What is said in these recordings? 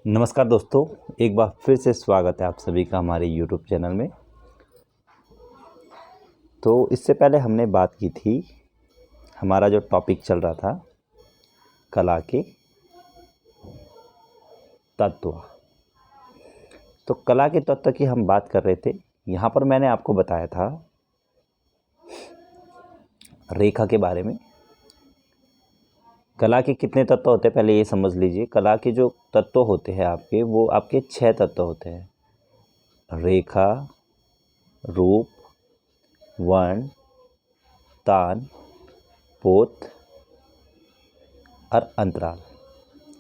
नमस्कार दोस्तों, एक बार फिर से स्वागत है आप सभी का हमारे यूट्यूब चैनल में। तो इससे पहले हमने बात की थी, हमारा जो टॉपिक चल रहा था कला के तत्व। तो कला के तत्व की हम बात कर रहे थे। यहाँ पर मैंने आपको बताया था रेखा के बारे में। कला के कितने तत्व होते हैं पहले ये समझ लीजिए। कला के जो तत्व होते हैं आपके, वो आपके 6 तत्व होते हैं: रेखा, रूप, वर्ण, तान, पोत और अंतराल,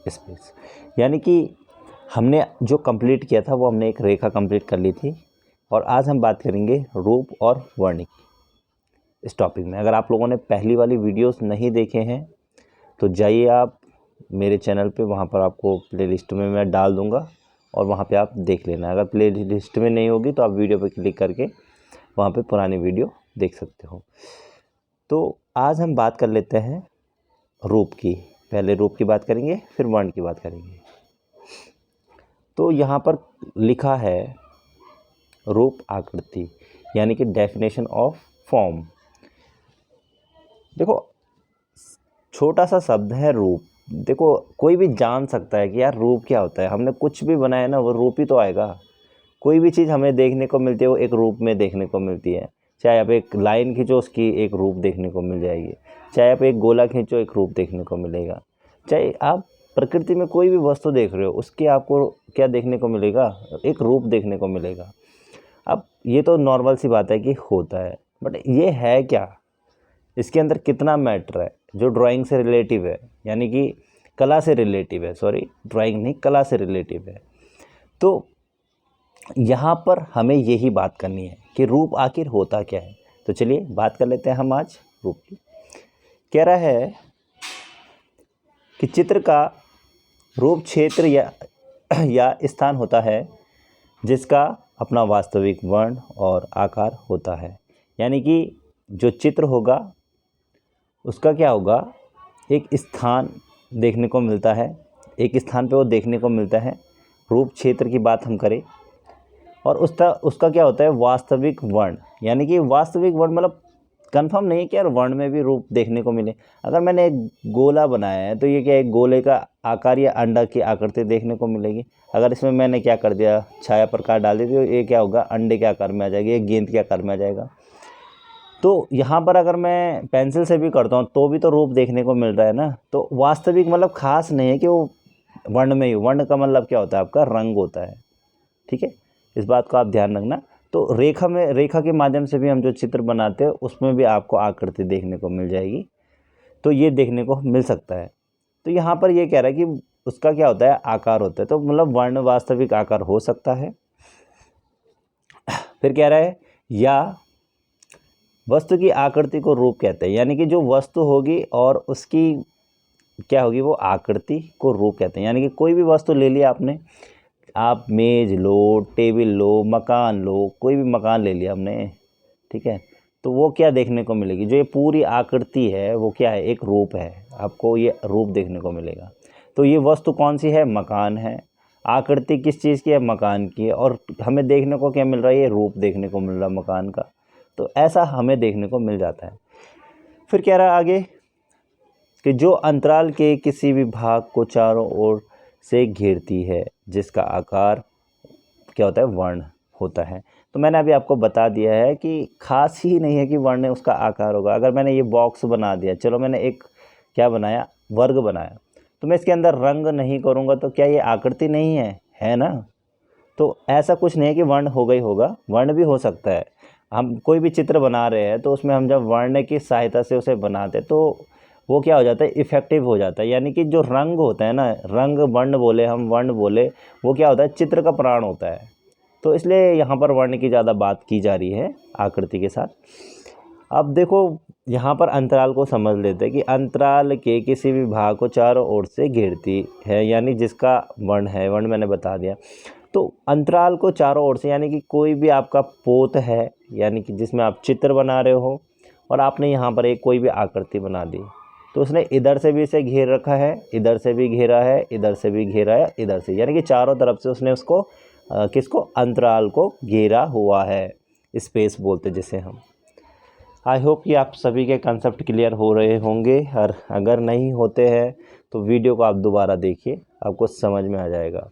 स्पेस। यानी कि हमने जो कंप्लीट किया था वो हमने एक रेखा कंप्लीट कर ली थी, और आज हम बात करेंगे रूप और वर्ण की इस टॉपिक में। अगर आप लोगों ने पहली वाली वीडियोस नहीं देखे हैं तो जाइए आप मेरे चैनल पे, वहाँ पर आपको प्लेलिस्ट में मैं डाल दूँगा और वहाँ पे आप देख लेना। अगर प्लेलिस्ट में नहीं होगी तो आप वीडियो पे क्लिक करके वहाँ पे पुरानी वीडियो देख सकते हो। तो आज हम बात कर लेते हैं रूप की। पहले रूप की बात करेंगे, फिर वर्ण की बात करेंगे। तो यहाँ पर लिखा है रूप आकृति, यानी कि डेफिनेशन ऑफ फॉर्म। देखो, छोटा सा शब्द है रूप। देखो, कोई भी जान सकता है कि यार रूप क्या होता है। हमने कुछ भी बनाया ना, वो रूप ही तो आएगा। कोई भी चीज़ हमें देखने को मिलती है वो एक रूप में देखने को मिलती है। चाहे आप एक लाइन खींचो, उसकी एक रूप देखने को मिल जाएगी। चाहे आप एक गोला खींचो, एक रूप देखने को मिलेगा। चाहे आप प्रकृति में कोई भी वस्तु देख रहे हो, उसके आपको क्या देखने को मिलेगा? एक रूप देखने को मिलेगा। अब ये तो नॉर्मल सी बात है कि होता है, बट ये है क्या, इसके अंदर कितना मैटर है जो ड्राइंग से रिलेटिव है, यानी कि कला से रिलेटिव है। सॉरी, ड्राइंग नहीं, कला से रिलेटिव है। तो यहाँ पर हमें यही बात करनी है कि रूप आखिर होता क्या है। तो चलिए बात कर लेते हैं हम आज रूप की। कह रहा है कि चित्र का रूप क्षेत्र या स्थान होता है जिसका अपना वास्तविक वर्ण और आकार होता है। यानी कि जो चित्र होगा उसका क्या होगा, एक स्थान देखने को मिलता है, एक स्थान पे वो देखने को मिलता है। रूप क्षेत्र की बात हम करें, और उसका क्या होता है, वास्तविक वर्ण। यानी कि वास्तविक वर्ण मतलब कंफर्म नहीं है कि यार वर्ण में भी रूप देखने को मिले। अगर मैंने एक गोला बनाया है तो ये क्या, एक गोले का आकार या अंडा की आकृति देखने को मिलेगी। अगर इसमें मैंने क्या कर दिया, छाया प्रकाश डाल दी, तो ये क्या होगा, अंडे के आकार में आ जाएगी, एक गेंद के आकार में आ जाएगा। तो यहाँ पर अगर मैं पेंसिल से भी करता हूँ तो भी तो रूप देखने को मिल रहा है ना। तो वास्तविक मतलब खास नहीं है कि वो वर्ण में ही। वर्ण का मतलब क्या होता है, आपका रंग होता है। ठीक है, इस बात को आप ध्यान रखना। तो रेखा के माध्यम से भी हम जो चित्र बनाते हैं उसमें भी आपको आकृति देखने को मिल जाएगी। तो ये देखने को मिल सकता है। तो यहाँ पर ये कह रहा है कि उसका क्या होता है, आकार होता है। तो मतलब वर्ण वास्तविक आकार हो सकता है। फिर कह रहा है या वस्तु की आकृति को रूप कहते हैं। यानी कि जो वस्तु होगी और उसकी क्या होगी, वो आकृति को रूप कहते हैं। यानी कि कोई भी वस्तु ले लिया आपने, आप मेज लो, टेबल लो, मकान लो, कोई भी मकान ले लिया हमने, ठीक है, तो वो क्या देखने को मिलेगी, जो ये पूरी आकृति है वो क्या है, एक रूप है। आपको ये रूप देखने को मिलेगा। तो ये वस्तु कौन सी है, मकान है। आकृति किस चीज़ की है, मकान की है। और हमें देखने को क्या मिल रहा है, ये रूप देखने को मिल रहा है मकान का। तो ऐसा हमें देखने को मिल जाता है। फिर कह रहा है आगे कि जो अंतराल के किसी भी भाग को चारों ओर से घेरती है, जिसका आकार क्या होता है, वर्ण होता है। तो मैंने अभी आपको बता दिया है कि खास ही नहीं है कि वर्ण उसका आकार होगा। अगर मैंने ये बॉक्स बना दिया, चलो मैंने एक क्या बनाया, वर्ग बनाया, तो मैं इसके अंदर रंग नहीं करूँगा तो क्या ये आकृति नहीं है ना। तो ऐसा कुछ नहीं है कि वर्ण होगा ही होगा, वर्ण भी हो सकता है। हम कोई भी चित्र बना रहे हैं तो उसमें हम जब वर्ण की सहायता से उसे बनाते तो वो क्या हो जाता है, इफ़ेक्टिव हो जाता है। यानी कि जो रंग होता है ना, रंग वर्ण बोले, हम वर्ण बोले, वो क्या होता है, चित्र का प्राण होता है। तो इसलिए यहाँ पर वर्ण की ज़्यादा बात की जा रही है आकृति के साथ। अब देखो, यहाँ पर अंतराल को समझ लेते हैं कि अंतराल के किसी भी भाग को चारों ओर से घेरती है, यानी जिसका वर्ण है, वर्ण मैंने बता दिया। तो अंतराल को चारों ओर से, यानी कि कोई भी आपका पोत है, यानी कि जिसमें आप चित्र बना रहे हो और आपने यहाँ पर एक कोई भी आकृति बना दी, तो उसने इधर से भी इसे घेर रखा है, इधर से भी घेरा है, इधर से भी घेरा है, इधर से, यानी कि चारों तरफ से उसने उसको किसको, अंतराल को घेरा हुआ है, स्पेस बोलते जिसे हम। आई होप कि आप सभी के कंसेप्ट क्लियर हो रहे होंगे, और अगर नहीं होते हैं तो वीडियो को आप दोबारा देखिए, आपको समझ में आ जाएगा।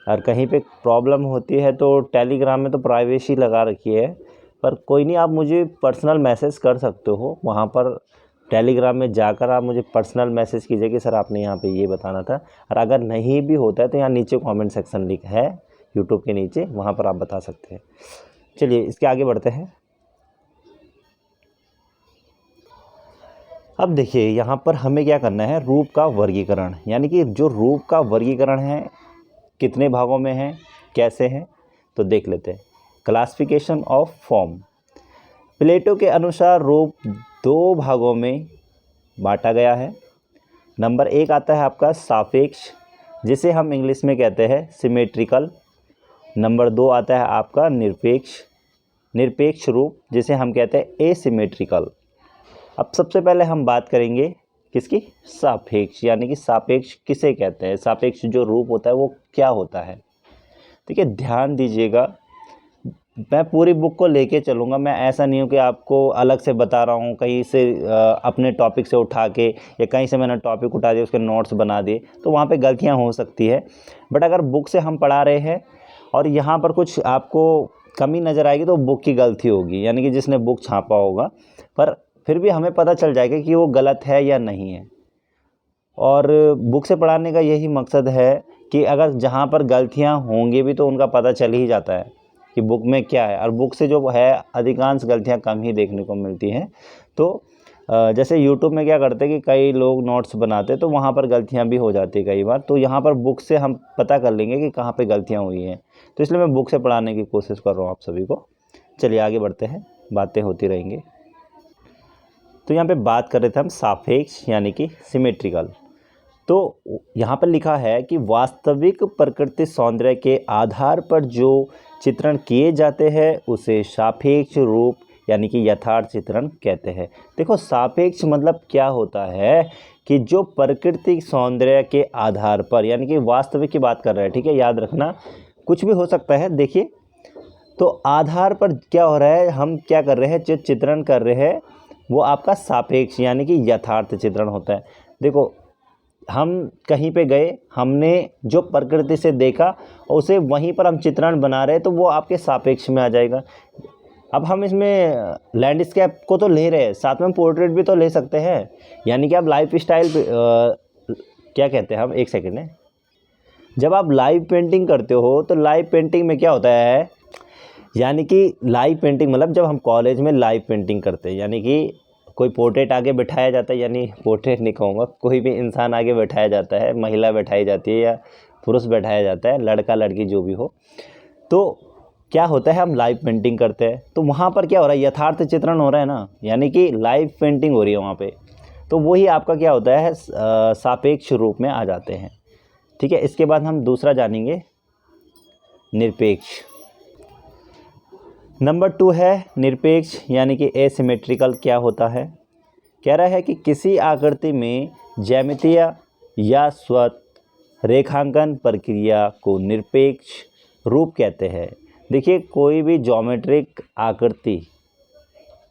और कहीं पे प्रॉब्लम होती है तो टेलीग्राम में तो प्राइवेसी लगा रखी है, पर कोई नहीं, आप मुझे पर्सनल मैसेज कर सकते हो, वहाँ पर टेलीग्राम में जाकर आप मुझे पर्सनल मैसेज कीजिए कि सर आपने यहाँ पे ये बताना था। और अगर नहीं भी होता है तो यहाँ नीचे कमेंट सेक्शन लिखा है यूट्यूब के नीचे, वहाँ पर आप बता सकते हैं। चलिए इसके आगे बढ़ते हैं। अब देखिए यहाँ पर हमें क्या करना है, रूप का वर्गीकरण, यानी कि जो रूप का वर्गीकरण है कितने भागों में है, कैसे है, तो देख लेते हैं। Classification of form. प्लेटो के अनुसार रूप 2 भागों में बांटा गया है। नंबर 1 आता है आपका सापेक्ष, जिसे हम इंग्लिश में कहते हैं सिमेट्रिकल। नंबर 2 आता है आपका निरपेक्ष रूप, जिसे हम कहते हैं एसिमेट्रिकल। अब सबसे पहले हम बात करेंगे किसकी, सापेक्ष, यानी कि सापेक्ष किसे कहते हैं, सापेक्ष जो रूप होता है वो क्या होता है। ठीक है, ध्यान दीजिएगा, मैं पूरी बुक को लेके चलूँगा, मैं ऐसा नहीं हूँ कि आपको अलग से बता रहा हूँ कहीं से अपने टॉपिक से उठा के, या कहीं से मैंने टॉपिक उठा दिया उसके नोट्स बना दिए, तो वहाँ पे गलतियाँ हो सकती है। बट अगर बुक से हम पढ़ा रहे हैं और यहाँ पर कुछ आपको कमी नज़र आएगी तो बुक की गलती होगी, यानी कि जिसने बुक छापा होगा, पर फिर भी हमें पता चल जाएगा कि वो गलत है या नहीं है। और बुक से पढ़ाने का यही मकसद है कि अगर जहाँ पर गलतियाँ होंगी भी तो उनका पता चल ही जाता है कि बुक में क्या है, और बुक से जो है अधिकांश गलतियाँ कम ही देखने को मिलती हैं। तो जैसे यूट्यूब में क्या करते हैं कि कई लोग नोट्स बनाते हैं तो वहाँ पर गलतियाँ भी हो जाती है कई बार, तो यहाँ पर बुक से हम पता कर लेंगे कि कहाँ पे गलतियाँ हुई हैं। तो इसलिए मैं बुक से पढ़ाने की कोशिश कर रहा हूँ आप सभी को। चलिए आगे बढ़ते हैं, बातें होती रहेंगी। तो यहाँ पे बात कर रहे थे हम सापेक्ष यानी कि सिमेट्रिकल। तो यहाँ पर लिखा है कि वास्तविक प्रकृति सौंदर्य के आधार पर जो चित्रण किए जाते हैं उसे सापेक्ष रूप यानी कि यथार्थ चित्रण कहते हैं। देखो सापेक्ष मतलब क्या होता है कि जो प्राकृतिक सौंदर्य के आधार पर, यानी कि वास्तविक की बात कर रहे हैं, ठीक है, याद रखना कुछ भी हो सकता है। देखिए तो आधार पर क्या हो रहा है, हम क्या कर रहे हैं, जो चित्रण कर रहे हैं वो आपका सापेक्ष यानी कि यथार्थ चित्रण होता है। देखो हम कहीं पे गए, हमने जो प्रकृति से देखा उसे वहीं पर हम चित्रण बना रहे हैं, तो वो आपके सापेक्ष में आ जाएगा। अब हम इसमें लैंडस्केप को तो ले रहे हैं, साथ में पोर्ट्रेट भी तो ले सकते हैं, यानी कि आप लाइफ स्टाइल क्या कहते हैं हम, एक सेकेंड है, जब आप लाइव पेंटिंग करते हो तो लाइव पेंटिंग में क्या होता है, यानी कि लाइव पेंटिंग मतलब जब हम कॉलेज में लाइव पेंटिंग करते हैं, यानी कि कोई पोर्ट्रेट आगे बैठाया जाता है, यानी पोर्ट्रेट नहीं कहूँगा, कोई भी इंसान आगे बैठाया जाता है, महिला बैठाई जाती है या पुरुष बैठाया जाता है, लड़का लड़की जो भी हो, तो क्या होता है हम लाइव पेंटिंग करते हैं, तो वहाँ पर क्या हो रहा है, यथार्थ चित्रण हो रहा है ना, यानी कि लाइव पेंटिंग हो रही है वहाँ पे, तो वही आपका क्या होता है, सापेक्ष रूप में आ जाते हैं। ठीक है, इसके बाद हम दूसरा जानेंगे, निरपेक्ष। नंबर 2 है निरपेक्ष यानी कि एसिमेट्रिकल। क्या होता है, कह रहा है कि किसी आकृति में ज्यामितीय या स्वत रेखांकन प्रक्रिया को निरपेक्ष रूप कहते हैं। देखिए कोई भी ज्योमेट्रिक आकृति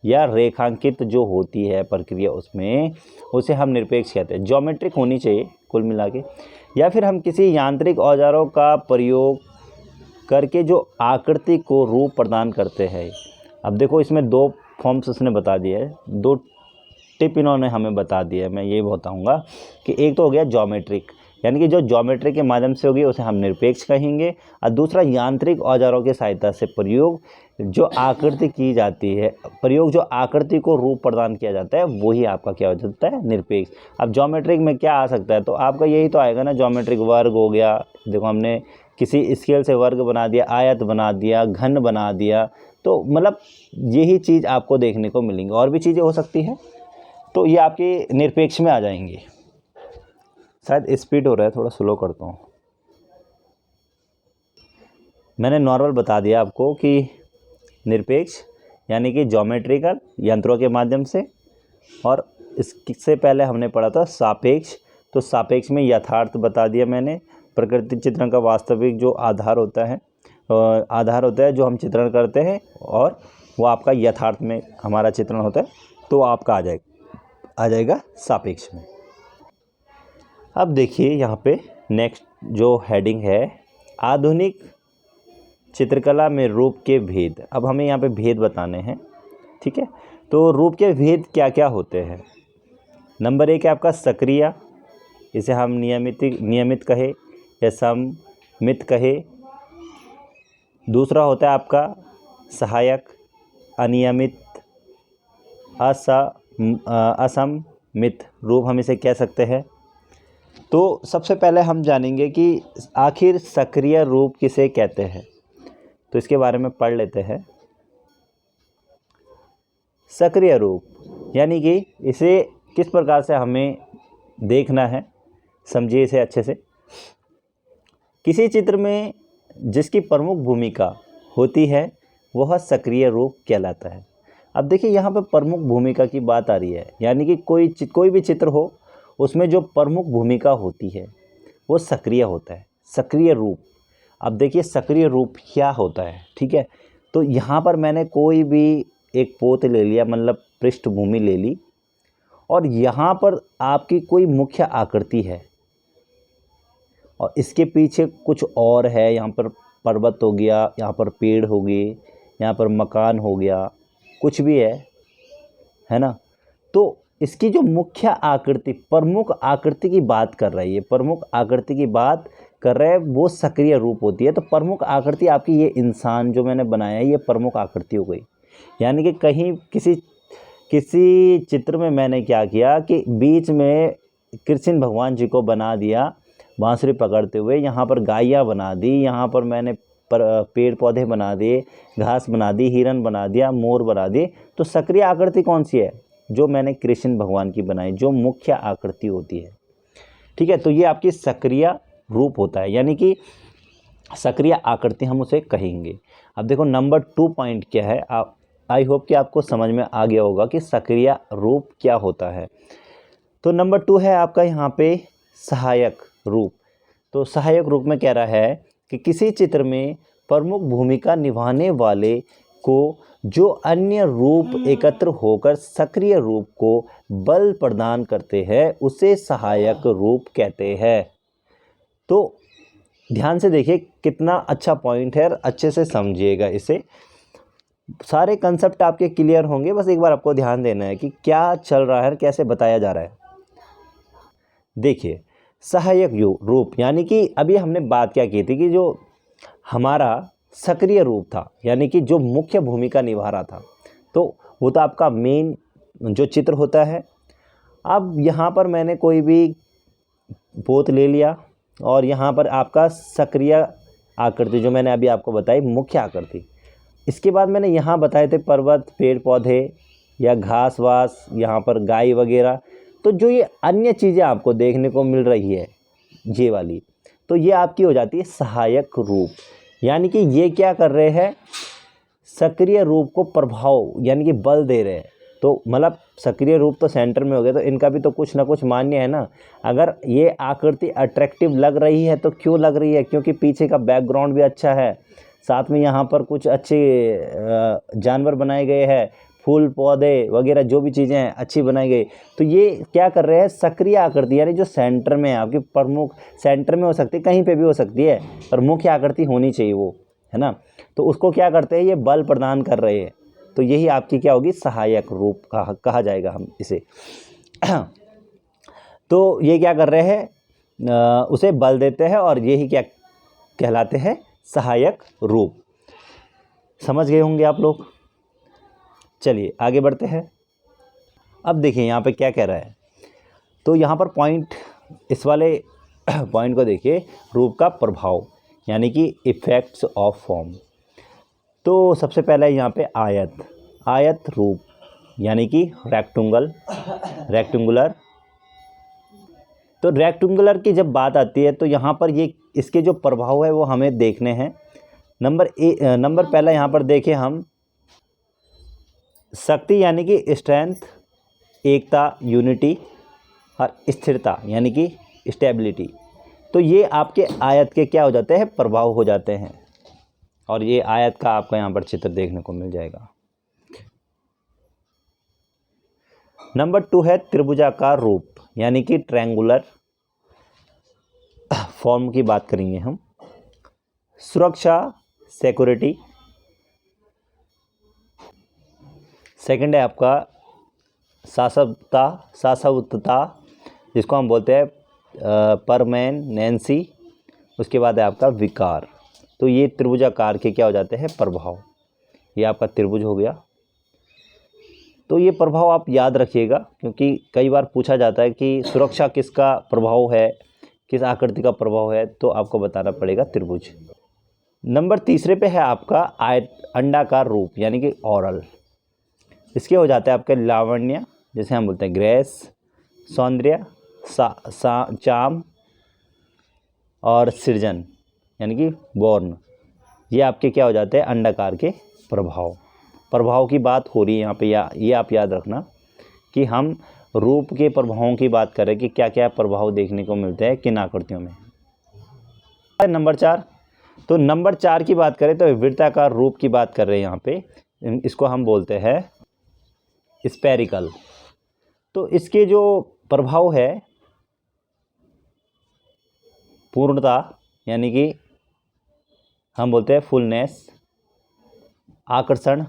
या रेखांकित जो होती है प्रक्रिया, उसमें उसे हम निरपेक्ष कहते हैं। ज्योमेट्रिक होनी चाहिए कुल मिला के, या फिर हम किसी यांत्रिक औजारों का प्रयोग करके जो आकृति को रूप प्रदान करते हैं। अब देखो इसमें 2 फॉर्म्स उसने बता दिया है, 2 टिप इन्होंने हमें बता दिया है। मैं ये बताऊंगा कि एक तो हो गया ज्योमेट्रिक, यानी कि जो ज्योमेट्री के माध्यम से होगी उसे हम निरपेक्ष कहेंगे, और दूसरा यांत्रिक औजारों की सहायता से प्रयोग जो आकृति की जाती है, प्रयोग जो आकृति को रूप प्रदान किया जाता है, वही आपका क्या हो जाता है, निरपेक्ष। अब ज्योमेट्रिक में क्या आ सकता है, तो आपका यही तो आएगा ना, ज्योमेट्रिक वर्ग हो गया, देखो हमने किसी स्केल से वर्ग बना दिया, आयत बना दिया, घन बना दिया, तो मतलब यही चीज़ आपको देखने को मिलेंगी। और भी चीज़ें हो सकती हैं, तो ये आपके निरपेक्ष में आ जाएंगी। शायद स्पीड हो रहा है, थोड़ा स्लो करता हूँ। मैंने नॉर्मल बता दिया आपको कि निरपेक्ष यानी कि ज्योमेट्रिकल यंत्रों के माध्यम से, और इससे पहले हमने पढ़ा था सापेक्ष। तो सापेक्ष में यथार्थ बता दिया मैंने, प्राकृतिक चित्रण का वास्तविक जो आधार होता है जो हम चित्रण करते हैं, और वो आपका यथार्थ में हमारा चित्रण होता है, तो आपका आ जाएगा सापेक्ष में। अब देखिए यहाँ पे नेक्स्ट जो हेडिंग है, आधुनिक चित्रकला में रूप के भेद। अब हमें यहाँ पे भेद बताने हैं, ठीक है। तो रूप के भेद क्या क्या होते हैं। नंबर 1 है आपका सक्रिय, इसे हम नियमित कहे या सममित कहे। दूसरा होता है आपका सहायक, अनियमित, असममित रूप हम इसे कह सकते हैं। तो सबसे पहले हम जानेंगे कि आखिर सक्रिय रूप किसे कहते हैं, तो इसके बारे में पढ़ लेते हैं। सक्रिय रूप यानी कि इसे किस प्रकार से हमें देखना है, समझिए इसे अच्छे से। किसी चित्र में जिसकी प्रमुख भूमिका होती है वह सक्रिय रूप कहलाता है। अब देखिए यहाँ पर प्रमुख भूमिका की बात आ रही है, यानी कि कोई भी चित्र हो उसमें जो प्रमुख भूमिका होती है वो सक्रिय होता है, सक्रिय रूप। अब देखिए सक्रिय रूप क्या होता है, ठीक है। तो यहाँ पर मैंने कोई भी एक पोत ले लिया, मतलब पृष्ठभूमि ले ली, और यहाँ पर आपकी कोई मुख्य आकृति है और इसके पीछे कुछ और है। यहाँ पर पर्वत हो गया, यहाँ पर पेड़ हो गए, यहाँ पर मकान हो गया, कुछ भी है ना। तो इसकी जो मुख्य आकृति, प्रमुख आकृति की बात कर रही है, प्रमुख आकृति की बात कर रहे हैं, वो सक्रिय रूप होती है। तो प्रमुख आकृति आपकी ये इंसान जो मैंने बनाया है, ये प्रमुख आकृति हो गई। यानी कि कहीं किसी चित्र में मैंने क्या किया कि बीच में कृष्ण भगवान जी को बना दिया बांसुरी पकड़ते हुए, यहाँ पर गायें बना दी, यहाँ पर मैंने पेड़ पौधे बना दिए, घास बना दी, हिरन बना दिया, मोर बना दिए। तो सक्रिय आकृति कौन सी है, जो मैंने कृष्ण भगवान की बनाई, जो मुख्य आकृति होती है, ठीक है। तो ये आपकी सक्रिय रूप होता है, यानी कि सक्रिय आकृति हम उसे कहेंगे। अब देखो नंबर 2 पॉइंट क्या है, आई होप कि आपको समझ में आ गया होगा कि सक्रिय रूप क्या होता है। तो नंबर 2 है आपका यहाँ पे सहायक रूप। तो सहायक रूप में कह रहा है कि किसी चित्र में प्रमुख भूमिका निभाने वाले को जो अन्य रूप एकत्र होकर सक्रिय रूप को बल प्रदान करते हैं उसे सहायक रूप कहते हैं। तो ध्यान से देखिए कितना अच्छा पॉइंट है, अच्छे से समझिएगा इसे, सारे कंसेप्ट आपके क्लियर होंगे। बस एक बार आपको ध्यान देना है कि क्या चल रहा है, कैसे बताया जा रहा है। देखिए सहायक रूप यानी कि अभी हमने बात क्या की थी कि जो हमारा सक्रिय रूप था, यानी कि जो मुख्य भूमिका निभा रहा था, तो वो तो आपका मेन जो चित्र होता है। अब यहाँ पर मैंने कोई भी पोत ले लिया और यहाँ पर आपका सक्रिय आकृति जो मैंने अभी आपको बताई, मुख्य आकृति। इसके बाद मैंने यहाँ बताए थे पर्वत, पेड़ पौधे या घास वास, यहाँ पर गाय वगैरह। तो जो ये अन्य चीज़ें आपको देखने को मिल रही है ये वाली, तो ये आपकी हो जाती है सहायक रूप। यानी कि ये क्या कर रहे हैं, सक्रिय रूप को प्रभाव यानी कि बल दे रहे हैं। तो मतलब सक्रिय रूप तो सेंटर में हो गया, तो इनका भी तो कुछ ना कुछ मान्य है ना। अगर ये आकृति अट्रैक्टिव लग रही है तो क्यों लग रही है, क्योंकि पीछे का बैकग्राउंड भी अच्छा है, साथ में यहाँ पर कुछ अच्छे जानवर बनाए गए हैं, फूल पौधे वगैरह जो भी चीज़ें हैं अच्छी बनाई गई। तो ये क्या कर रहे हैं, सक्रिय आकृति, यानी जो सेंटर में है आपकी, प्रमुख सेंटर में हो सकती है, कहीं पे भी हो सकती है, पर मुख्य आकृति होनी चाहिए वो, है ना। तो उसको क्या करते हैं, ये बल प्रदान कर रहे हैं। तो यही आपकी क्या होगी, सहायक रूप कहा जाएगा हम इसे। तो ये क्या कर रहे हैं, उसे बल देते हैं और यही क्या कहलाते हैं, सहायक रूप। समझ गए होंगे आप लोग। चलिए आगे बढ़ते हैं। अब देखिए यहाँ पे क्या कह रहा है, तो यहाँ पर पॉइंट, इस वाले पॉइंट को देखिए, रूप का प्रभाव यानी कि इफ़ेक्ट्स ऑफ फॉर्म। तो सबसे पहले यहाँ पे आयत रूप यानी कि रेक्टेंगुलर। तो रेक्टेंगुलर की जब बात आती है तो यहाँ पर ये इसके जो प्रभाव है वो हमें देखने हैं। नंबर पहला यहाँ पर देखें हम, शक्ति यानी कि स्ट्रेंथ, एकता, यूनिटी और स्थिरता यानी कि स्टेबिलिटी। तो ये आपके आयत के क्या हो जाते हैं, प्रभाव हो जाते हैं। और ये आयत का आपको यहाँ पर चित्र देखने को मिल जाएगा। नंबर 2 है त्रिभुजाकार रूप यानी कि ट्रायंगुलर फॉर्म की बात करेंगे हम। सुरक्षा, सिक्योरिटी। सेकंड है आपका शाश्वतता जिसको हम बोलते हैं परमानेंसी। उसके बाद है आपका विकार। तो ये त्रिभुजाकार के क्या हो जाते हैं, प्रभाव। ये आपका त्रिभुज हो गया। तो ये प्रभाव आप याद रखिएगा क्योंकि कई बार पूछा जाता है कि सुरक्षा किसका प्रभाव है, किस आकृति का प्रभाव है, तो आपको बताना पड़ेगा त्रिभुज। नंबर 3 पे है आपका अंडाकार रूप यानी कि ओरल। इसके हो जाते हैं आपके लावण्य, जैसे हम बोलते हैं ग्रेस, सौंदर्य, चाम और सृजन यानी कि बॉर्न। ये आपके क्या हो जाते हैं, अंडाकार के प्रभाव की बात हो रही है यहाँ पे। ये आप याद रखना कि हम रूप के प्रभावों की बात करें कि क्या क्या प्रभाव देखने को मिलते हैं किन आकृतियों में। नंबर 4, तो नंबर 4 की बात करें तो वृत्ताकार रूप की बात कर रहे हैं यहाँ पे। इसको हम बोलते हैं स्फेरिकल। तो इसके जो प्रभाव है, पूर्णता यानी कि हम बोलते हैं फुलनेस, आकर्षण,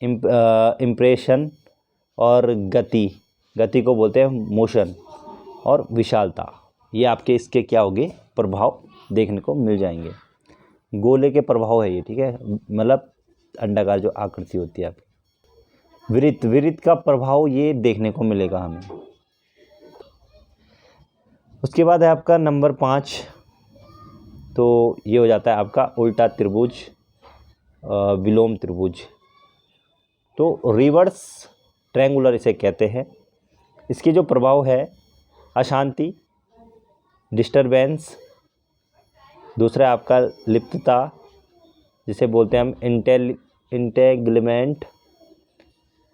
इम्प्रेशन और गति को बोलते हैं मोशन, और विशालता। ये आपके इसके क्या होंगे, प्रभाव देखने को मिल जाएंगे। गोले के प्रभाव है ये, ठीक है, मतलब अंडाकार जो आकृति होती है आपकी। वृत्त का प्रभाव ये देखने को मिलेगा हमें। उसके बाद है आपका नंबर 5, तो ये हो जाता है आपका उल्टा त्रिभुज, विलोम त्रिभुज। तो रिवर्स ट्रायंगुलर इसे कहते हैं। इसके जो प्रभाव है, अशांति, डिस्टरबेंस। दूसरा आपका लिप्तता जिसे बोलते हैं हम इंटेग्लमेंट।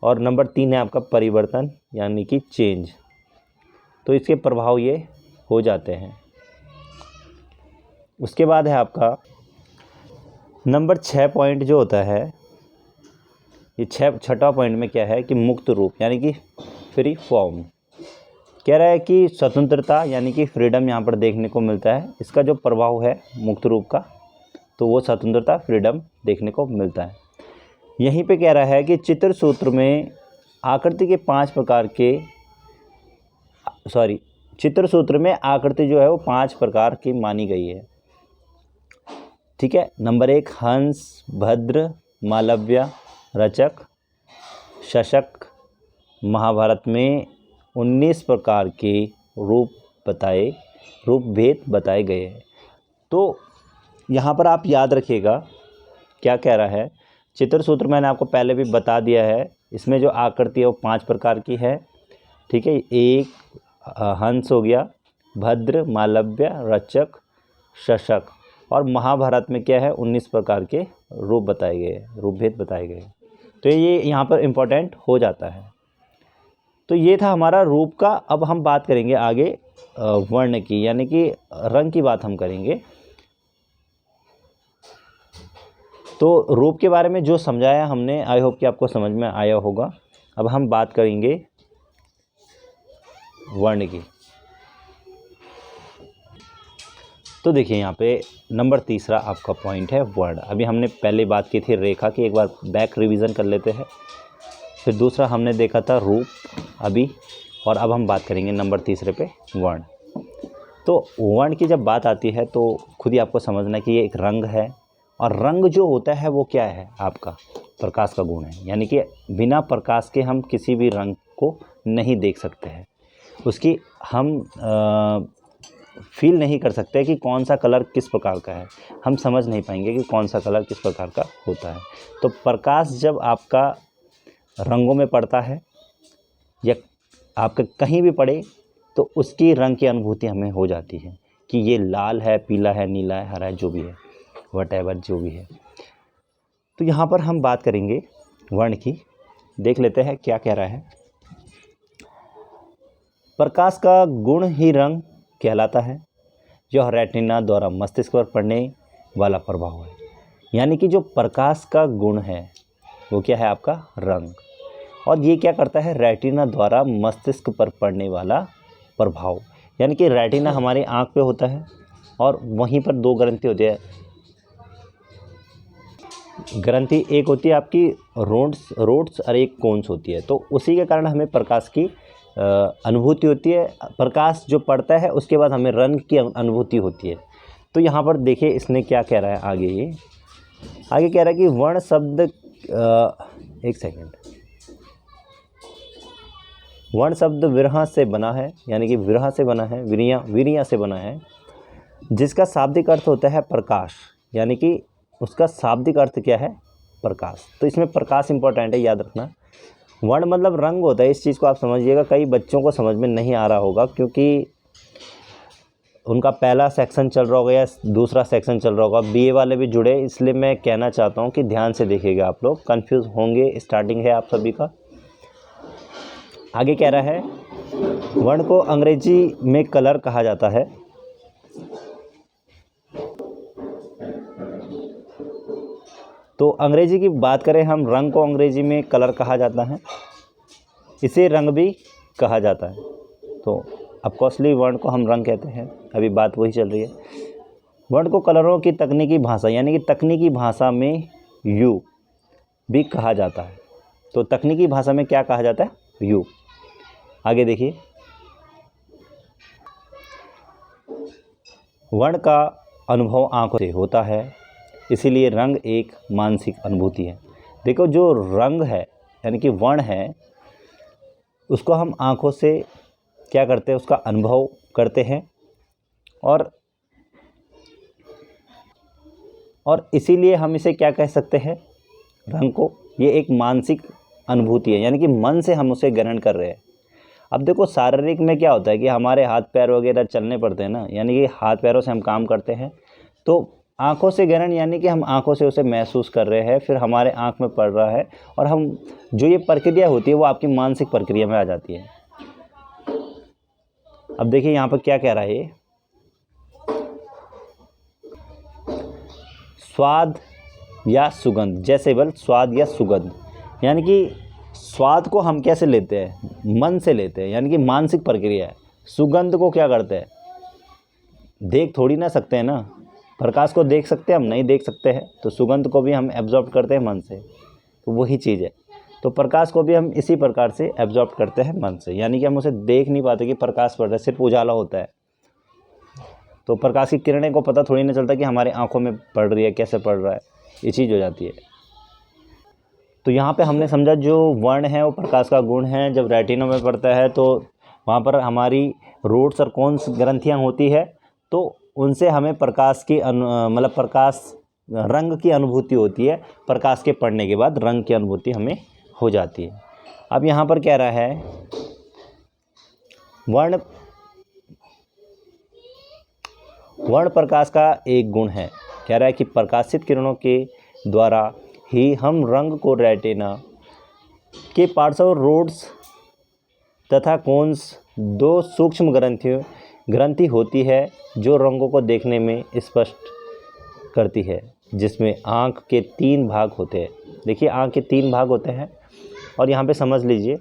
और नंबर 3 है आपका परिवर्तन यानी कि चेंज। तो इसके प्रभाव ये हो जाते हैं। उसके बाद है आपका नंबर 6 पॉइंट जो होता है, ये छठा पॉइंट में क्या है कि मुक्त रूप यानी कि फ्री फॉर्म। कह रहा है कि स्वतंत्रता यानी कि फ्रीडम यहाँ पर देखने को मिलता है। इसका जो प्रभाव है मुक्त रूप का, तो वो स्वतंत्रता, फ्रीडम देखने को मिलता है। यहीं पे कह रहा है कि चित्र सूत्र में आकृति के 5 प्रकार के, चित्र सूत्र में आकृति जो है वो 5 प्रकार की मानी गई है, ठीक है। नंबर 1 हंस, भद्र, मालव्य, रचक, शशक। महाभारत में 19 प्रकार के रूप भेद बताए गए हैं। तो यहाँ पर आप याद रखिएगा क्या कह रहा है। चित्र सूत्र मैंने आपको पहले भी बता दिया है। इसमें जो आकृति है वो 5 प्रकार की है, ठीक है। एक हंस हो गया, भद्र, मालव्य, रचक, शशक। और महाभारत में क्या है, 19 प्रकार के रूप बताए गए हैं, रूप भेद बताए गए हैं। तो ये यहाँ पर इम्पोर्टेंट हो जाता है। तो ये था हमारा रूप का। अब हम बात करेंगे आगे वर्ण की, यानी कि रंग की बात हम करेंगे। तो रूप के बारे में जो समझाया हमने, आई होप कि आपको समझ में आया होगा। अब हम बात करेंगे वर्ण की। तो देखिए यहाँ पे नंबर 3 आपका पॉइंट है वर्ण। अभी हमने पहले बात की थी रेखा की, एक बार बैक रिवीजन कर लेते हैं। फिर दूसरा हमने देखा था रूप अभी, और अब हम बात करेंगे नंबर 3 पे वर्ण। तो वर्ण की जब बात आती है तो खुद ही आपको समझना कि ये एक रंग है, और रंग जो होता है वो क्या है, आपका प्रकाश का गुण है। यानी कि बिना प्रकाश के हम किसी भी रंग को नहीं देख सकते हैं, उसकी हम फील नहीं कर सकते कि कौन सा कलर किस प्रकार का है, हम समझ नहीं पाएंगे कि कौन सा कलर किस प्रकार का होता है। तो प्रकाश जब आपका रंगों में पड़ता है या आपका कहीं भी पड़े, तो उसकी रंग की अनुभूति हमें हो जाती है कि ये लाल है, पीला है, नीला है, हरा है, जो भी है, वटेवर जो भी है। तो यहाँ पर हम बात करेंगे वर्ण की। देख लेते हैं क्या कह रहा है। प्रकाश का गुण ही रंग कहलाता है। यह रेटिना द्वारा मस्तिष्क पर पड़ने वाला प्रभाव है। यानी कि जो प्रकाश का गुण है वो क्या है, आपका रंग, और ये क्या करता है, रेटिना द्वारा मस्तिष्क पर पड़ने वाला प्रभाव। यानी कि रेटिना हमारी आँख पे होता है और वहीं पर दो ग्रंथि होती है। ग्रंथि एक होती है आपकी रोड्स और एक कोन्स होती है। तो उसी के कारण हमें प्रकाश की अनुभूति होती है। प्रकाश जो पड़ता है उसके बाद हमें रंग की अनुभूति होती है। तो यहाँ पर देखिए इसने क्या कह रहा है आगे, ये आगे कह रहा है कि वर्ण शब्द एक सेकेंड, वर्ण शब्द विरह से बना है, यानी कि विरह से बना है, वीरिया से बना है, जिसका शाब्दिक अर्थ होता है प्रकाश। यानी कि उसका शाब्दिक अर्थ क्या है, प्रकाश। तो इसमें प्रकाश इंपॉर्टेंट है, याद रखना। वर्ण मतलब रंग होता है, इस चीज़ को आप समझिएगा। कई बच्चों को समझ में नहीं आ रहा होगा क्योंकि उनका पहला सेक्शन चल रहा होगा या दूसरा सेक्शन चल रहा होगा, बीए वाले भी जुड़े, इसलिए मैं कहना चाहता हूँ कि ध्यान से देखिएगा। आप लोग कंफ्यूज होंगे, स्टार्टिंग है आप सभी का। आगे कह रहा है वर्ण को अंग्रेजी में कलर कहा जाता है। तो अंग्रेजी की बात करें हम, रंग को अंग्रेजी में कलर कहा जाता है, इसे रंग भी कहा जाता है। तो ऑफकोर्सली वर्ण को हम रंग कहते हैं, अभी बात वही चल रही है। वर्ण को कलरों की तकनीकी भाषा, यानी कि तकनीकी भाषा में यू भी कहा जाता है। तो तकनीकी भाषा में क्या कहा जाता है, यू। आगे देखिए, वर्ण का अनुभव आँखों से होता है, इसीलिए रंग एक मानसिक अनुभूति है। देखो जो रंग है यानी कि वर्ण है, उसको हम आँखों से क्या करते हैं, उसका अनुभव करते हैं, और इसीलिए हम इसे क्या कह सकते हैं, रंग को, ये एक मानसिक अनुभूति है, यानी कि मन से हम उसे ग्रहण कर रहे हैं। अब देखो शारीरिक में क्या होता है कि हमारे हाथ पैर वगैरह चलने पड़ते हैं ना, यानी कि हाथ पैरों से हम काम करते हैं। तो आँखों से ग्रहण यानी कि हम आँखों से उसे महसूस कर रहे हैं, फिर हमारे आँख में पड़ रहा है, और हम जो ये प्रक्रिया होती है वो आपकी मानसिक प्रक्रिया में आ जाती है। अब देखिए यहाँ पर क्या कह रहा है, ये स्वाद या सुगंध, जैसे बल स्वाद या सुगंध, यानी कि स्वाद को हम कैसे लेते हैं, मन से लेते हैं, यानी कि मानसिक प्रक्रिया है। सुगंध को क्या करते हैं, देख थोड़ी ना सकते हैं ना, प्रकाश को देख सकते हैं हम, नहीं देख सकते हैं। तो सुगंध को भी हम एब्जॉर्ब करते हैं मन से, तो वही चीज़ है। तो प्रकाश को भी हम इसी प्रकार से एब्जॉर्ब करते हैं मन से, यानी कि हम उसे देख नहीं पाते कि प्रकाश पड़ रहा है, सिर्फ उजाला होता है। तो प्रकाश की किरणें को पता थोड़ी ना चलता कि हमारे आँखों में पड़ रही है, कैसे पड़ रहा है, ये चीज़ हो जाती है। तो यहाँ पे हमने समझा जो वर्ण है वो प्रकाश का गुण है। जब रेटिना में पड़ता है तो वहाँ पर हमारी रोड्स और कोन्स ग्रंथियाँ होती है, तो उनसे हमें प्रकाश की मतलब प्रकाश रंग की अनुभूति होती है। प्रकाश के पड़ने के बाद रंग की अनुभूति हमें हो जाती है। अब यहाँ पर कह रहा है वर्ण प्रकाश का एक गुण है। कह रहा है कि प्रकाशित किरणों के द्वारा ही हम रंग को रेटिना के पार्श्व रोड्स तथा कोन्स दो सूक्ष्म ग्रंथि होती है जो रंगों को देखने में स्पष्ट करती है, जिसमें आँख के 3 भाग होते हैं। देखिए आँख के 3 भाग होते हैं, और यहाँ पे समझ लीजिए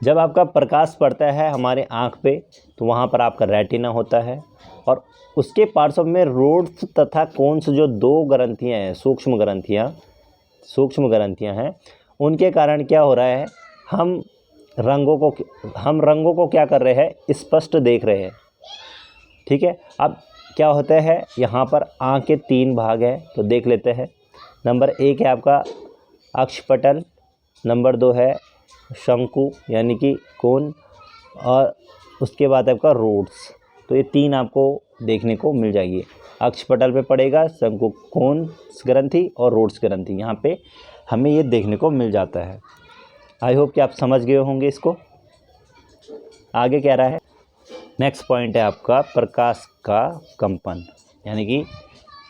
जब आपका प्रकाश पड़ता है हमारे आँख पे तो वहाँ पर आपका रेटिना होता है, और उसके पार्श्व में रोड्स तथा कोन्स जो 2 ग्रंथियाँ हैं, सूक्ष्म ग्रंथियाँ हैं, उनके कारण क्या हो रहा है, हम रंगों को क्या कर रहे हैं, स्पष्ट देख रहे हैं। ठीक है। अब क्या होता है, यहाँ पर आँख के 3 भाग हैं, तो देख लेते हैं। नंबर 1 है आपका अक्षपटल, नंबर 2 है शंकु यानी कि कोन, और उसके बाद आपका रोड्स। तो ये 3 आपको देखने को मिल जाएगी। अक्षपटल पे पड़ेगा शंकु कोन ग्रंथि और रोड्स ग्रंथि, यहाँ पे हमें ये देखने को मिल जाता है। आई होप कि आप समझ गए होंगे इसको। आगे कह रहा है नेक्स्ट पॉइंट है आपका प्रकाश का कंपन, यानी कि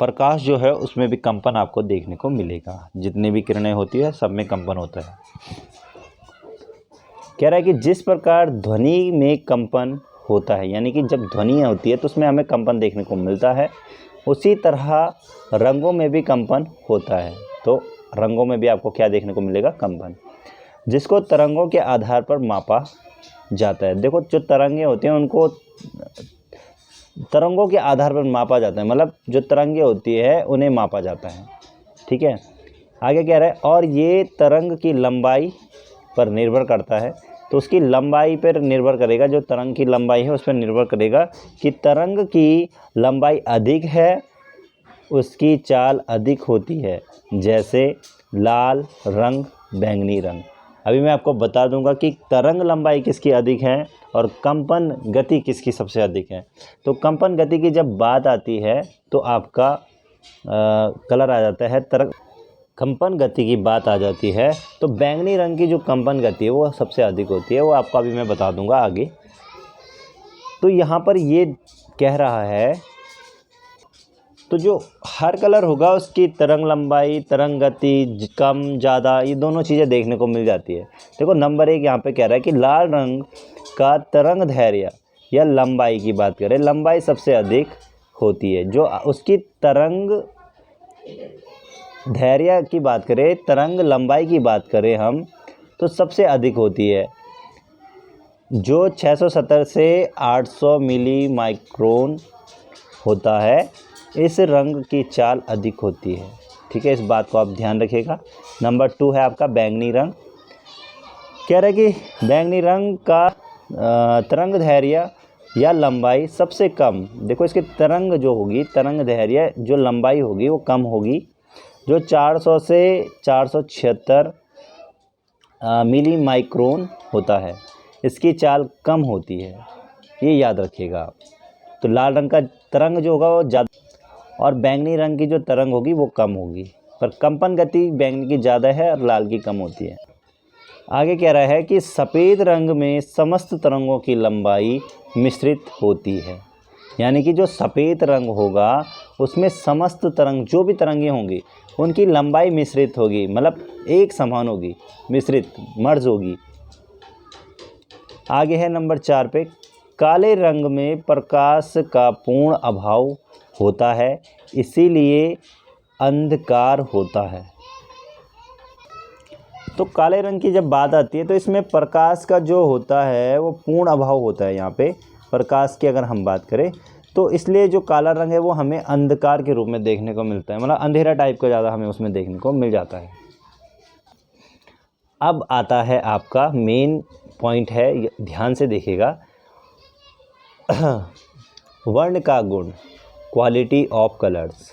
प्रकाश जो है उसमें भी कंपन आपको देखने को मिलेगा। जितनी भी किरणें होती है सब में कंपन होता है। कह रहा है कि जिस प्रकार ध्वनि में कंपन होता है, यानी कि जब ध्वनि होती है तो उसमें हमें कंपन देखने को मिलता है, उसी तरह रंगों में भी कंपन होता है। तो रंगों में भी आपको क्या देखने को मिलेगा? कंपन, जिसको तरंगों के आधार पर मापा जाता है। देखो जो तरंगें होती हैं उनको तरंगों के आधार पर मापा जाता है, मतलब जो तरंगें होती है उन्हें मापा जाता है। ठीक है, आगे कह रहा है और ये तरंग की लंबाई पर निर्भर करता है। तो उसकी लंबाई पर निर्भर करेगा, जो तरंग की लंबाई है उस पर निर्भर करेगा कि तरंग की लंबाई अधिक है उसकी चाल अधिक होती है, जैसे लाल रंग, बैंगनी रंग। अभी मैं आपको बता दूंगा कि तरंग लंबाई किसकी अधिक है और कंपन गति किसकी सबसे अधिक है। तो कंपन गति की जब बात आती है तो आपका कलर आ जाता है तरंग। कंपन गति की बात आ जाती है तो बैंगनी रंग की जो कंपन गति है वो सबसे अधिक होती है, वो आपको अभी मैं बता दूंगा आगे। तो यहाँ पर ये कह रहा है तो जो हर कलर होगा उसकी तरंग लंबाई, तरंग गति कम ज़्यादा, ये दोनों चीज़ें देखने को मिल जाती है। देखो नंबर 1 यहाँ पे कह रहा है कि लाल रंग का तरंग दैर्घ्य या लंबाई की बात करें, लंबाई सबसे अधिक होती है। जो उसकी तरंग दैर्घ्य की बात करें, तरंग लंबाई की बात करें हम, तो सबसे अधिक होती है, जो 670 से 800 मिली माइक्रोन होता है। इस रंग की चाल अधिक होती है। ठीक है, इस बात को आप ध्यान रखिएगा। नंबर 2 है आपका बैंगनी रंग। कह रहा है कि बैंगनी रंग का तरंग दैर्घ्य या लंबाई सबसे कम। देखो इसकी तरंग जो होगी, तरंग दैर्घ्य जो लंबाई होगी वो कम होगी, जो 400 से 476 मिली माइक्रोन होता है। इसकी चाल कम होती है, ये याद रखिएगा आप। तो लाल रंग का तरंग जो होगा वो ज़्यादा और बैंगनी रंग की जो तरंग होगी वो कम होगी, पर कंपन गति बैंगनी की ज़्यादा है और लाल की कम होती है। आगे कह रहा है कि सफ़ेद रंग में समस्त तरंगों की लंबाई मिश्रित होती है, यानी कि जो सफ़ेद रंग होगा उसमें समस्त तरंग, जो भी तरंगें होंगी उनकी लंबाई मिश्रित होगी, मतलब एक समान होगी, मिश्रित मर्ज होगी। आगे है नंबर 4 पे, काले रंग में प्रकाश का पूर्ण अभाव होता है, इसीलिए अंधकार होता है। तो काले रंग की जब बात आती है तो इसमें प्रकाश का जो होता है वो पूर्ण अभाव होता है। यहाँ पे प्रकाश की अगर हम बात करें तो इसलिए जो काला रंग है वो हमें अंधकार के रूप में देखने को मिलता है, मतलब अंधेरा टाइप का ज़्यादा हमें उसमें देखने को मिल जाता है। अब आता है आपका मेन पॉइंट है, ध्यान से देखिएगा। वर्ण का गुण, क्वालिटी ऑफ कलर्स।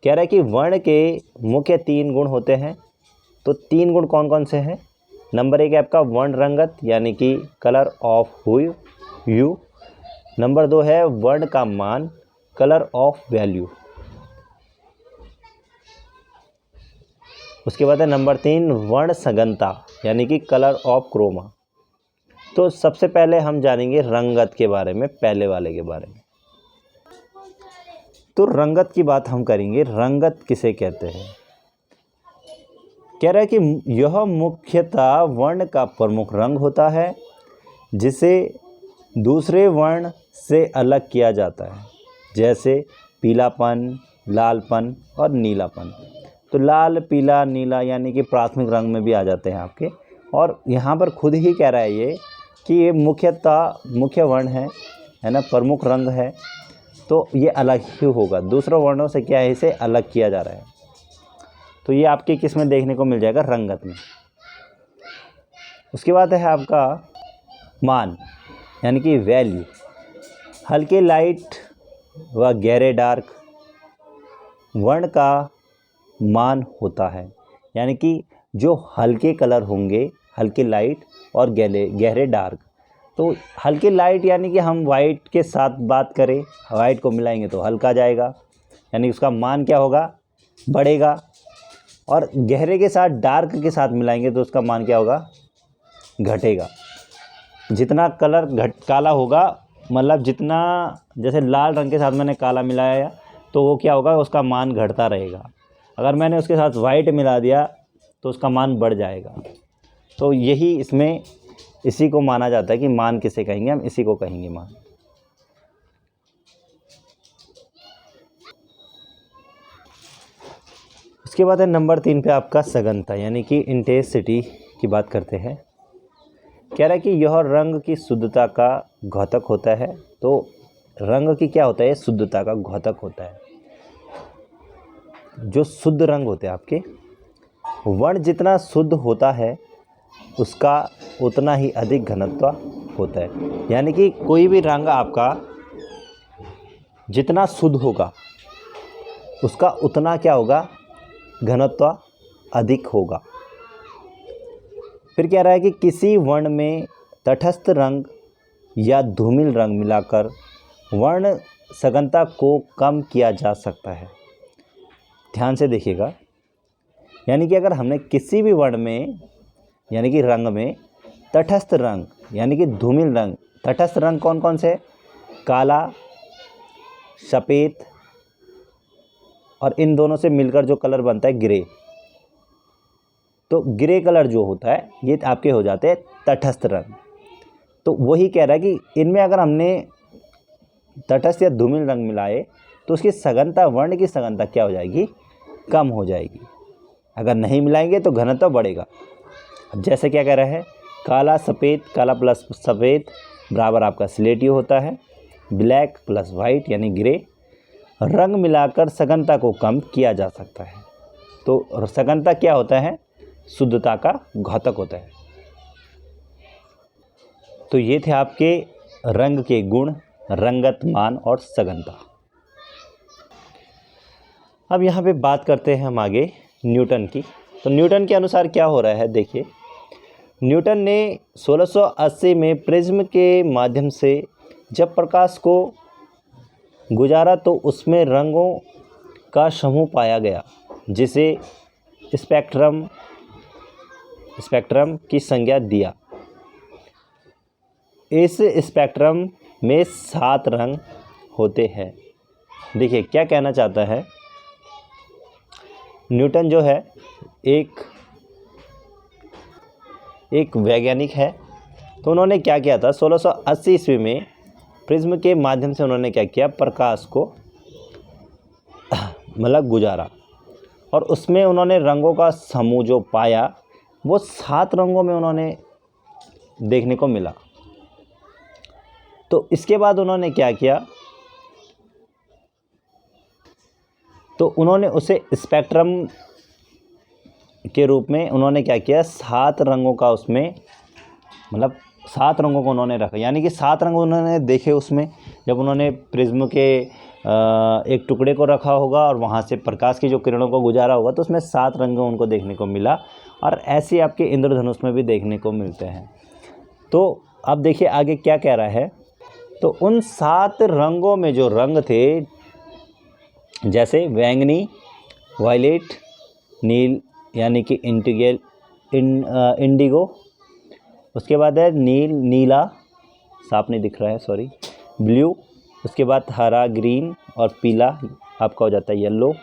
कह रहा है कि वर्ण के मुख्य 3 गुण होते हैं। तो 3 गुण कौन कौन से हैं? नंबर 1 है आपका वर्ण रंगत, यानी कि कलर ऑफ ह्यू। नंबर 2 है वर्ण का मान, कलर ऑफ वैल्यू। उसके बाद है नंबर 3 वर्ण सघनता, यानी कि कलर ऑफ क्रोमा। तो सबसे पहले हम जानेंगे रंगत के बारे में, पहले वाले के बारे में। तो रंगत की बात हम करेंगे। रंगत किसे कहते हैं? कह रहा है कि यह मुख्यतः वर्ण का प्रमुख रंग होता है जिसे दूसरे वर्ण से अलग किया जाता है, जैसे पीलापन, लालपन और नीलापन। तो लाल, पीला, नीला यानी कि प्राथमिक रंग में भी आ जाते हैं आपके। और यहाँ पर खुद ही कह रहा है ये कि ये मुख्य वर्ण है ना, प्रमुख रंग है, तो ये अलग ही होगा, दूसरों वर्णों से क्या है, इसे अलग किया जा रहा है। तो ये आपके किस में देखने को मिल जाएगा? रंगत में। उसके बाद है आपका मान, यानी कि वैल्यू। हल्के लाइट व गहरे डार्क वर्ण का मान होता है, यानी कि जो हल्के कलर होंगे, हल्के लाइट और गहरे डार्क। तो हल्के लाइट यानी कि हम वाइट के साथ बात करें, वाइट को मिलाएंगे तो हल्का जाएगा, यानी उसका मान क्या होगा? बढ़ेगा। और गहरे के साथ डार्क के साथ मिलाएंगे तो उसका मान क्या होगा? घटेगा। जितना कलर काला होगा, मतलब जितना, जैसे लाल रंग के साथ मैंने काला मिलाया तो वो क्या होगा? उसका मान घटता रहेगा। अगर मैंने उसके साथ वाइट मिला दिया तो उसका मान बढ़ जाएगा। तो यही इसमें इसी को माना जाता है कि मान किसे कहेंगे, हम इसी को कहेंगे मान। उसके बाद है नंबर 3 पे आपका सघनता यानी कि इंटेंसिटी की बात करते हैं। कह रहा है कि यह रंग की शुद्धता का घातक होता है। तो रंग की क्या होता है, शुद्धता का घातक होता है। जो शुद्ध रंग होते हैं आपके, वर्ण जितना शुद्ध होता है उसका उतना ही अधिक घनत्व होता है। यानी कि कोई भी रंग आपका जितना शुद्ध होगा उसका उतना क्या होगा, घनत्व अधिक होगा। फिर कह रहा है कि किसी वर्ण में तटस्थ रंग या धूमिल रंग मिलाकर वर्ण सघनता को कम किया जा सकता है। ध्यान से देखिएगा, यानी कि अगर हमने किसी भी वर्ण में यानी कि रंग में तटस्थ रंग यानी कि धूमिल रंग, तटस्थ रंग कौन कौन से, काला, सफ़ेद और इन दोनों से मिलकर जो कलर बनता है ग्रे, तो ग्रे कलर जो होता है ये आपके हो जाते हैं तटस्थ रंग। तो वही कह रहा है कि इनमें अगर हमने तटस्थ या धूमिल रंग मिलाए तो उसकी सघनता, वर्ण की सघनता क्या हो जाएगी, कम हो जाएगी। अगर नहीं मिलाएंगे तो घनत्व बढ़ेगा। अब जैसे क्या कह रहा है, काला सफ़ेद, काला प्लस सफ़ेद बराबर आपका स्लेटी होता है, ब्लैक प्लस वाइट यानी ग्रे। रंग मिलाकर सघनता को कम किया जा सकता है। तो सघनता क्या होता है, शुद्धता का घातक होता है। तो ये थे आपके रंग के गुण, रंगत, मान और सघनता। अब यहाँ पे बात करते हैं हम आगे न्यूटन की। तो न्यूटन के अनुसार क्या हो रहा है, देखिए न्यूटन ने 1680 में प्रिज्म के माध्यम से जब प्रकाश को गुजारा तो उसमें रंगों का समूह पाया गया जिसे स्पेक्ट्रम की संज्ञा दिया। इस स्पेक्ट्रम में 7 रंग होते हैं। देखिए क्या कहना चाहता है, न्यूटन जो है एक वैज्ञानिक है। तो उन्होंने क्या किया था, 1680 ईस्वी में प्रिज्म के माध्यम से उन्होंने क्या किया, प्रकाश को मतलब गुजारा और उसमें उन्होंने रंगों का समूह जो पाया वो 7 रंगों में उन्होंने देखने को मिला। तो इसके बाद उन्होंने क्या किया, तो उन्होंने उसे स्पेक्ट्रम के रूप में उन्होंने क्या किया, 7 रंगों का उसमें मतलब 7 रंगों को उन्होंने रखा। यानी कि 7 रंग उन्होंने देखे उसमें, जब उन्होंने प्रिज्म के एक टुकड़े को रखा होगा और वहाँ से प्रकाश की जो किरणों को गुजारा होगा तो उसमें 7 रंग उनको देखने को मिला। और ऐसे आपके इंद्रधनुष में भी देखने को मिलते हैं। तो अब देखिए आगे क्या कह रहा है, तो उन 7 रंगों में जो रंग थे जैसे बैंगनी, वायलेट, नील यानी कि इंडिगो, उसके बाद है नीला, साफ नहीं दिख रहा है सॉरी, ब्लू, उसके बाद हरा, ग्रीन और पीला आपका हो जाता है येलो।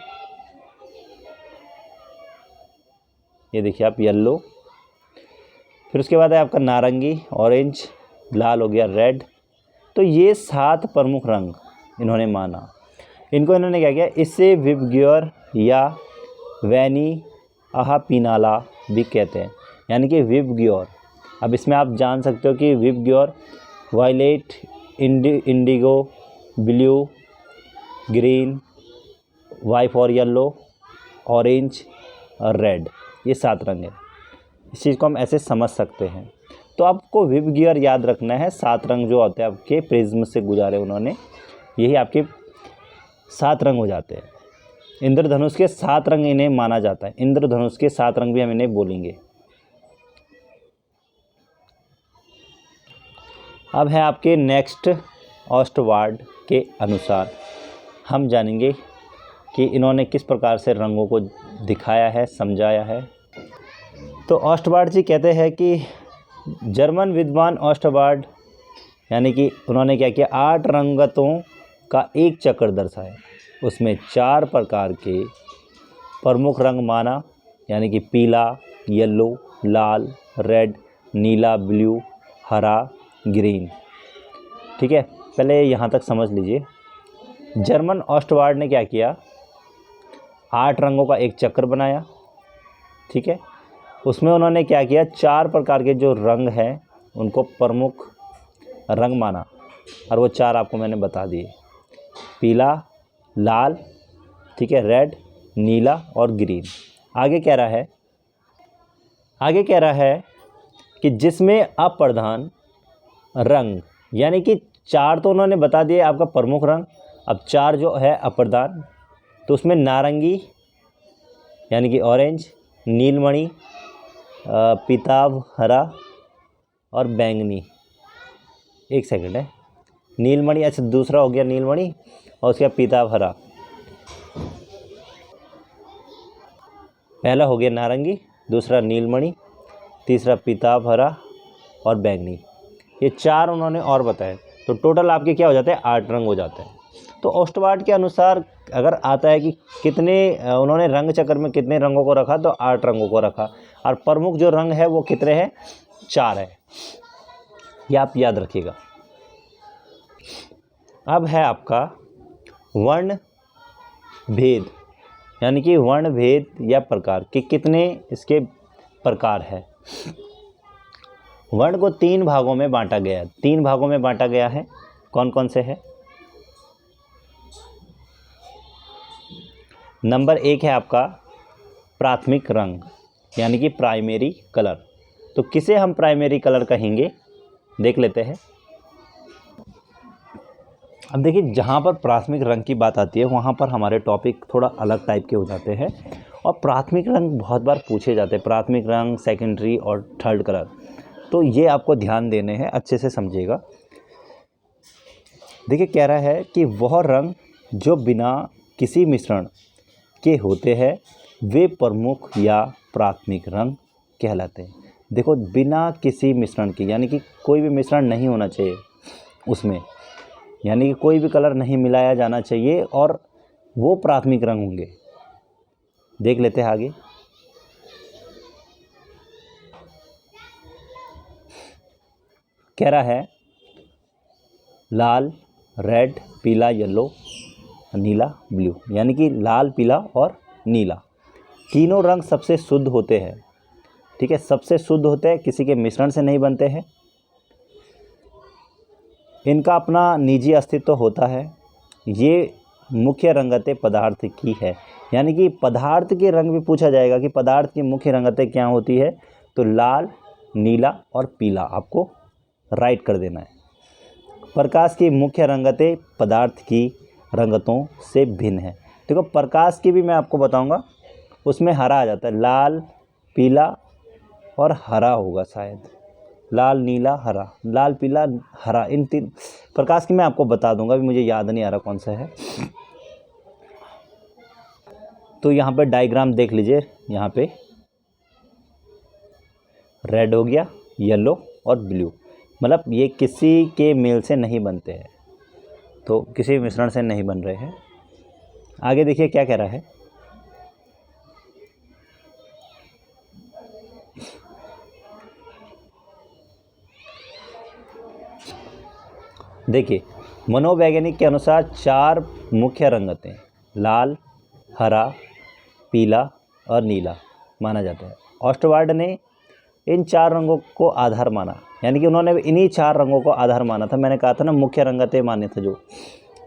ये देखिए आप येलो। फिर उसके बाद है आपका नारंगी, ऑरेंज, लाल हो गया, रेड। तो ये 7 प्रमुख रंग इन्होंने माना। इनको इन्होंने क्या किया, इससे विबग्योर या वैनी अहापीनाला भी कहते हैं, यानी कि विबग्योर। अब इसमें आप जान सकते हो कि VIBGYOR violet, indigo, blue, green, Y for yellow, orange और रेड, ये 7 रंग हैं। इस चीज़ को हम ऐसे समझ सकते हैं। तो आपको विबग्योर याद रखना है, 7 रंग जो होते हैं आपके प्रिज्म से गुजारे उन्होंने, यही आपके 7 रंग हो जाते हैं। इंद्रधनुष के 7 रंग इन्हें माना जाता है। इंद्रधनुष के 7 रंग भी हम इन्हें बोलेंगे। अब है आपके नेक्स्ट ऑस्टवार्ड के अनुसार हम जानेंगे कि इन्होंने किस प्रकार से रंगों को दिखाया है, समझाया है। तो ऑस्टवार्ड जी कहते हैं कि जर्मन विद्वान ऑस्टवार्ड यानी कि उन्होंने क्या किया, 8 रंगतों का एक चक्र दर्शाया, उसमें 4 प्रकार के प्रमुख रंग माना, यानी कि पीला, येलो, लाल, रेड, नीला, ब्लू हरा, ग्रीन। ठीक है, पहले यहाँ तक समझ लीजिए। जर्मन ऑस्टवार्ड ने क्या किया, 8 रंगों का एक चक्र बनाया। ठीक है, उसमें उन्होंने क्या किया, 4 प्रकार के जो रंग हैं उनको प्रमुख रंग माना, और वो 4 आपको मैंने बता दिए, पीला, लाल, ठीक है, रेड, नीला और ग्रीन। आगे कह रहा है कि जिसमें अप्रधान रंग, यानी कि 4 तो उन्होंने बता दिए आपका प्रमुख रंग, अब 4 जो है अप्रधान, तो उसमें नारंगी यानी कि ऑरेंज, नीलमणि, पीताभ हरा और बैंगनी। एक सेकंड है, नीलमणि, अच्छा दूसरा हो गया नीलमणि और उसके बाद पीताभ हरा। पहला हो गया नारंगी, दूसरा नीलमणि, तीसरा पीताभ हरा और बैंगनी। ये 4 उन्होंने और बताए, तो टोटल आपके क्या हो जाते हैं, 8 रंग हो जाते हैं। तो ओस्टवार्ड के अनुसार अगर आता है कि कितने उन्होंने रंग चक्र में कितने रंगों को रखा, तो 8 रंगों को रखा, और प्रमुख जो रंग है वो कितने हैं, 4 है। ये आप याद रखिएगा। अब है आपका वर्ण भेद, यानी कि वर्ण भेद या प्रकार कि कितने इसके प्रकार है। वर्ण को 3 भागों में बांटा गया है। 3 भागों में बांटा गया है, कौन कौन से हैं? नंबर 1 है आपका प्राथमिक रंग, यानी कि प्राइमरी कलर। तो किसे हम प्राइमरी कलर कहेंगे, देख लेते हैं। अब देखिए, जहाँ पर प्राथमिक रंग की बात आती है वहाँ पर हमारे टॉपिक थोड़ा अलग टाइप के हो जाते हैं, और प्राथमिक रंग बहुत बार पूछे जाते हैं, प्राथमिक रंग, सेकेंडरी और थर्ड कलर। तो ये आपको ध्यान देने हैं, अच्छे से समझिएगा। देखिए, कह रहा है कि वह रंग जो बिना किसी मिश्रण के होते हैं वे प्रमुख या प्राथमिक रंग कहलाते हैं। देखो, बिना किसी मिश्रण के, यानी कि कोई भी मिश्रण नहीं होना चाहिए उसमें, यानी कि कोई भी कलर नहीं मिलाया जाना चाहिए, और वो प्राथमिक रंग होंगे। देख लेते हैं आगे। कह रहा है लाल, रेड, पीला, येलो, नीला, ब्लू, यानी कि लाल, पीला और नीला तीनों रंग सबसे शुद्ध होते हैं। ठीक है, सबसे शुद्ध होते हैं, किसी के मिश्रण से नहीं बनते हैं। इनका अपना निजी अस्तित्व होता है। ये मुख्य रंगतें पदार्थ की है, यानी कि पदार्थ के रंग भी पूछा जाएगा कि पदार्थ की मुख्य रंगतें क्या होती है, तो लाल, नीला और पीला आपको राइट कर देना है। प्रकाश की मुख्य रंगतें पदार्थ की रंगतों से भिन्न है। देखो, प्रकाश की भी मैं आपको बताऊंगा, उसमें हरा आ जाता है, लाल, पीला और हरा होगा शायद, लाल, नीला, हरा, लाल, पीला, हरा, इन 3 प्रकाश की मैं आपको बता दूंगा, अभी मुझे याद नहीं आ रहा कौन सा है। तो यहाँ पे डायग्राम देख लीजिए, यहाँ पे रेड हो गया, येलो और ब्लू, मतलब ये किसी के मेल से नहीं बनते हैं, तो किसी मिश्रण से नहीं बन रहे हैं। आगे देखिए क्या कह रहा है, देखिए, मनोवैज्ञानिक के अनुसार 4 मुख्य रंगतें लाल, हरा, पीला और नीला माना जाता है। ऑस्टवार्ड ने इन 4 रंगों को आधार माना, यानी कि उन्होंने इन्हीं 4 रंगों को आधार माना था। मैंने कहा था ना, मुख्य रंगतें माने थे जो,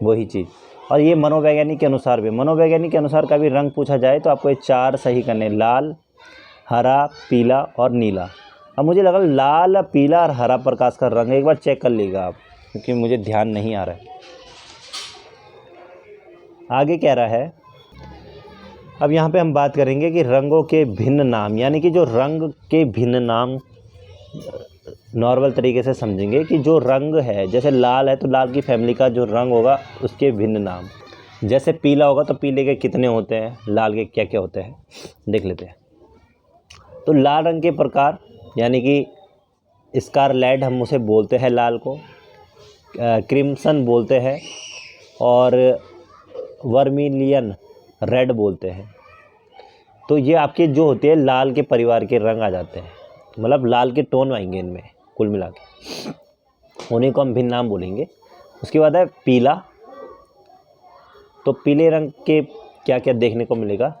वही चीज़। और ये मनोवैज्ञानिक के अनुसार भी, मनोवैज्ञानिक के अनुसार का भी रंग पूछा जाए तो आपको ये 4 सही करने, लाल, हरा, पीला और नीला। अब मुझे लगा लाल, पीला और हरा प्रकाश का रंग, एक बार चेक कर लीजिएगा आप, क्योंकि मुझे ध्यान नहीं आ रहा है। आगे कह रहा है, अब यहाँ पे हम बात करेंगे कि रंगों के भिन्न नाम, यानी कि जो रंग के भिन्न नाम नॉर्मल तरीके से समझेंगे कि जो रंग है, जैसे लाल है तो लाल की फैमिली का जो रंग होगा उसके भिन्न नाम, जैसे पीला होगा तो पीले के कितने होते हैं, लाल के क्या क्या होते हैं, देख लेते हैं। तो लाल रंग के प्रकार, यानी कि स्कारलेट हम उसे बोलते हैं लाल को, क्रिम्सन बोलते हैं, और वर्मिलियन रेड बोलते हैं। तो ये आपके जो होते हैं लाल के परिवार के रंग आ जाते हैं, मतलब लाल के टोन आएंगे इनमें, कुल मिला के, उन्हीं को हम भिन्न नाम बोलेंगे। उसके बाद है पीला। तो पीले रंग के क्या क्या देखने को मिलेगा?